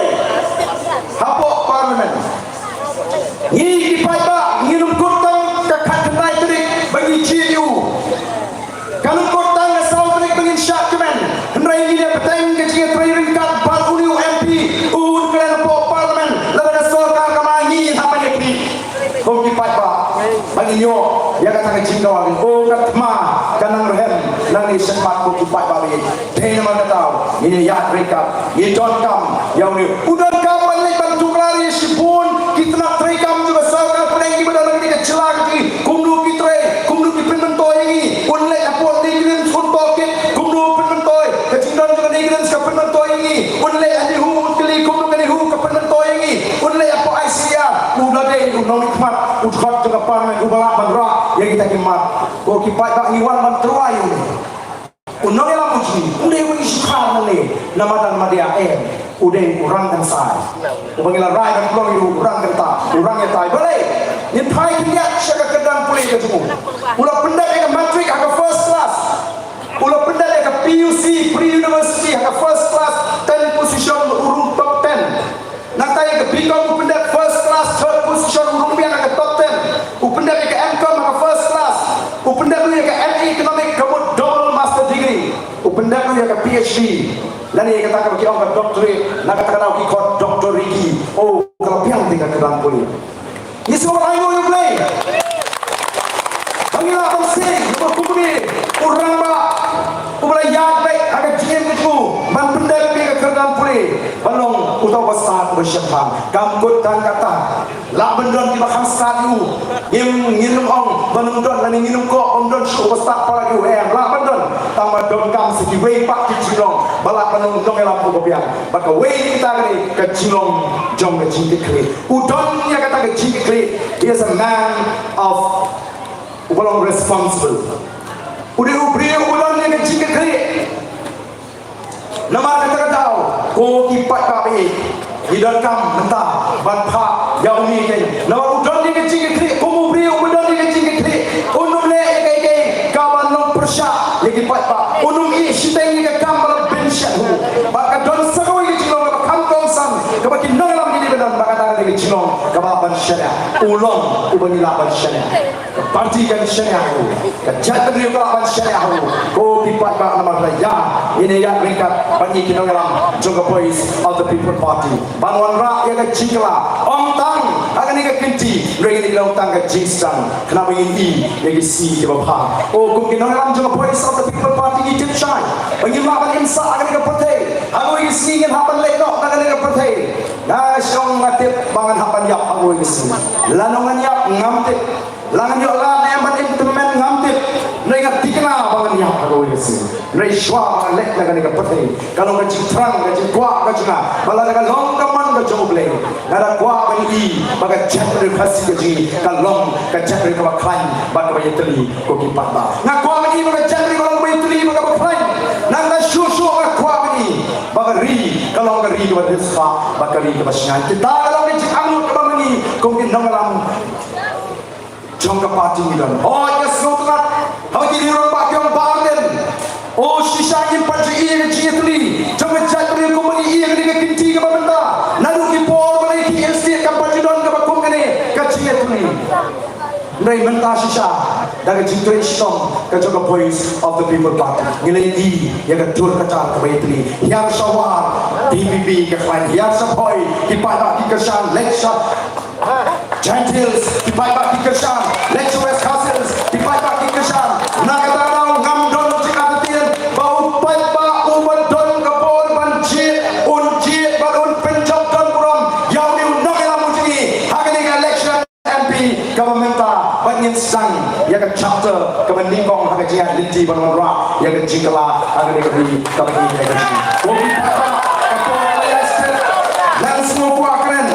hapok parlimen ni dipai ba nginum kotang ka kadai trik bagi GU kalau kotang ka sau trik bagi syak kemen hendrai ni dia petang ke jinga training card bal uniu MP un klan po parlimen lalu da sorka ka mangi apa ni kri kong dipai ba bagi nyo ya kata ka jinga wang o katma kanang rehem nang ni sempat ko dipai ba bagi dei nama tahu ini ya rekap ni .com yang ni udah kam balik bantu lari sipun kita nak rekam juga sarkar peneng di dalam ni celak ki kumdu ki penmentoi ini unle apol di green suntok ki kumdu penmentoi kecindon juga di green ka penmentoi ini unle adi hu kali kumdu kali hu ka penmentoi ini unle apo Asia udah deh unong nikmat udkhot juga parmen ubala bandra yang kita kimat ko kipai ba iwan mantrua ini unong elam uji unde wi shikhan ne namadan madia ude urang dan sai ubangila rai dan plong iru urang dan ta urang ya tai boleh ni thai kiat syaga kedang pulih ke semua ulah pendat ke matric aga first class ulah pendat ke PUC pre university aga first class 10 position urung top 10 nak tai ke BCom pendat first class third position urung bian aga top 10 upendat ke MCom aga first class upendat ke ME economic kabut double master degree upendat ke PhD lani kata bagi orang doktorate nak kata kau kikot doktor Ricky oh kalau piang tinggal ke dalam kulit ini semua lain yang play panggil abang sing berkumpulan orang ba ubah yat baik agak jiem itu man pendek ke dalam kulit balong utau besar bersyafam kamput dan kata la bendon di bahang satu yang nginum ong benundon lani nginum ko ondon syuk besar pala yu la bendon tambah don kam segi wei pak ki cilong balak penung dong elam ko biang baka wei kita ni ke cilong jong ke jinti kri udon ya kata ke jinti kri he is a man of belum responsible udah ubri udon ya ke jinti kri nama kata tahu ko kipat babi idon kam mentah banpa yang ni ke nama udon ya ke jinti kri ko ubri udon ya ke jinti kri unum le ya ke kawan long persya ya kipat ba unum i siteng ya kam baka don sago yi cilong ka kam kom sam ka baki nongalam ni benan baka ta de cilong ka ba ban syariah ulong ubani laban syariah parti kan syariah ka jatri ka laban syariah ko pipat ba nama raya ini ya ringkat bagi kinongalam juga boys of the people party banwan ra ya ka jingla ong tang akan ni ka kinti rega ni lau tang ka jingsang kenapa ini ya ki si ke bapa oh ko kinongalam juga boys of the people party ni tip shine bagi laban insa akan ni ka patay aku ini si ngin hapan lekok akan ni ka patay na syong ngatip bangan hapan yap aku ini si lanongan yap ngamtip langan yap lan eman implement ngamtip nega tikna bangan yap aku ini si nei shwa bangan lek naga nega patay kalau ka citrang ka cikwa ka cina bala naga long kaman ka joble nada kwa bani baga chapter khasi ka ji ka long ka chapter ka baklan baga bayetli ko ki pata na kwa bani baga chapter ka long bayetli baga baklan nanga shushu ka kwa bani baga ri kalau ka ri ka disfa baga ri ka basyan kita kalau ni angut ka bani ko ki nangalam jongga party ni dan oh yes no tukat hawa ki ro ba kyong barden oh shisha yin paji yin jietli jongga jatri ko mani yin ni ka kinti ka banda nalu ki por bani ki estate ka paji don ka bakum kene ka jietli Nai mentah sisa daga jitoi stong ka jongga boys of the people party ngilai di ya ka tur ka tar ka baytli yang sawar DPP ka klan yang sapoy ipada dikesan leksa Gentiles dipakai dikesan lecturers cousins dipakai dikesan nagataraw ngamdon jikatian bau paipa umadon kapor banjir unjir balun penjab don puram yaw ni nagalam uji hagani election MP governmenta bangin sang ya ka chapter ka bandingkong hagajian linti balon ra ya ka jingkala hagani ka di ka bagi ya ka langsung kuah keren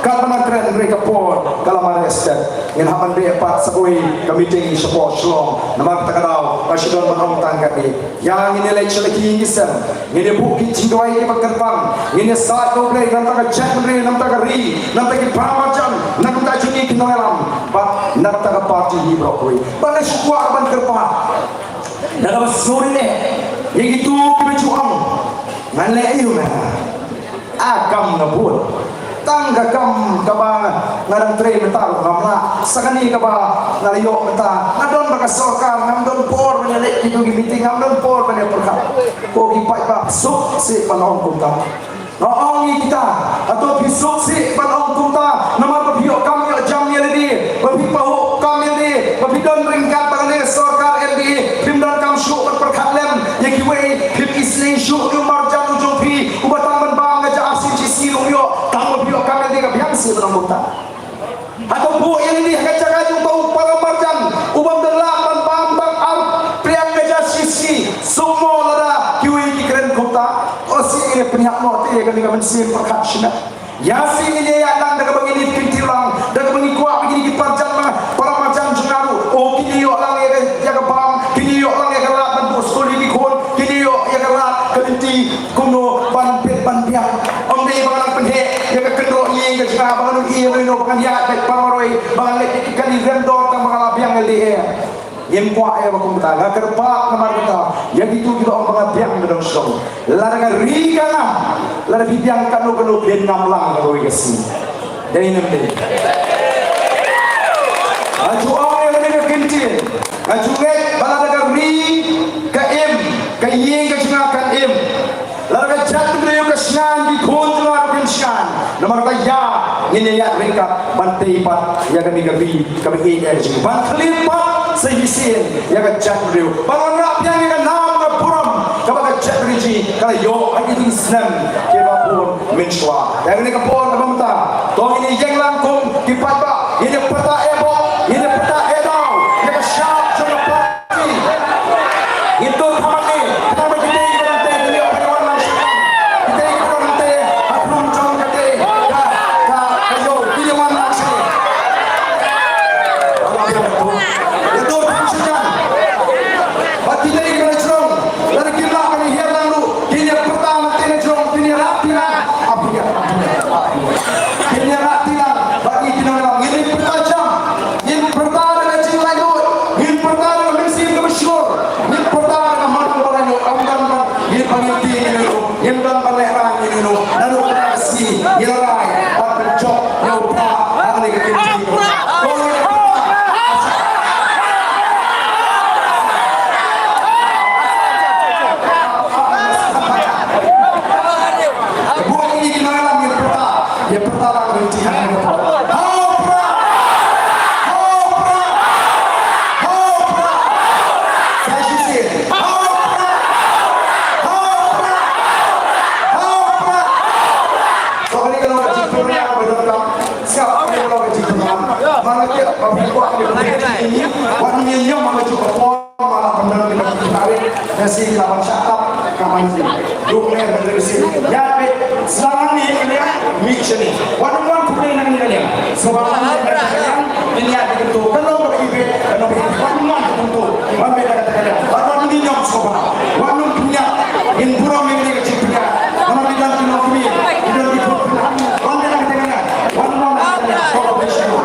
kalman keren mereka por kalamar estet yang haman dia pat sakui meeting di support shlong nama takadau asyidon manong tangkat ni yang ini election lagi ngisem ini buki cingwai ke pakerpang ini saat doble nam taka jatri nam taka ri nam taka pramajam nam taka jungi kinoelam pat nam taka party hi brokoi bala syukwa ban kerpa dalam sore ni yang itu kebejuang ngan le ayu agam nabut tangga kam kaba ngarang tre metal ngamla sakani kaba nalayo meta ngadon baka sorkar ngamdon por menelek itu meeting ngamdon por pada perkap ko gipai ba suk si panong kunta noong kita atau bisuk si panong kunta nama babio kami jam ni ledi babi pau kami ni babi don ringkat bangane sorkar LD bimdan kam syuk perkatlem yakiwe hip isling syuk umar jam ujung pi ubatang bang ngaja asin ci yo tamu bio kami dia biasa orang buta atau bu yang ini kaca kaju tahu para marjan ubam delapan bambang al priang kaca sisi semua lada kiwi keren kota osi ini penyak mati ya kan dengan mesin perkasina yasi ini ya nang daga begini pintilang daga begini kuat begini kiparjan para marjan jengaru oh kini yo lang ya ke bam kini yo lang ya ke lat bantu sekolah di kon kini yo ya ke lat kenti kuno ban pet ban biak om dei bang penhe ya ke kendro ni ke jika bang iya no kan ya ke paroi bang le kan di vendor kan bang labiang LDE yang kuat ya bakum ta ga kerpa kamar kita yang itu kita om bang biang bedong show larga rigana larga biang kanu kanu ben namlang ko yesi dari nembe aju orang yang ada kencing aju ngek balaga ri ka im ka yeng ka jina kan im larga jatuh dari kesyan di kontra kesyan nomor kaya ini ya mereka bantai pat ya kami gabi kami energi bantli pat sehisin ya ka jatuh dari bangun rap yang kan nam ka puram kabaga jatuh dari kalau yo lagi islam ke bapun menshwa yang ini kapon kamta to ini yang langkung kipat ba ini peta ebo ini peta edau ya ka syap jona pati itu kami kita begini Kasi lawan syakap kapan sih. Dukler dari sini. Ya, selama ni kalian mission ni. Wan pulai nang kalian. Sebab kalian ini ada tentu. Kalau bagi kalau bagi wan tentu. Wan beda kata kalian. Wan ini nyok sobat. Wan punya in pura memang kecil punya. Wan bilang kena kami. Tidak dibuat. Wan beda kata kalian. Wan kalau besok.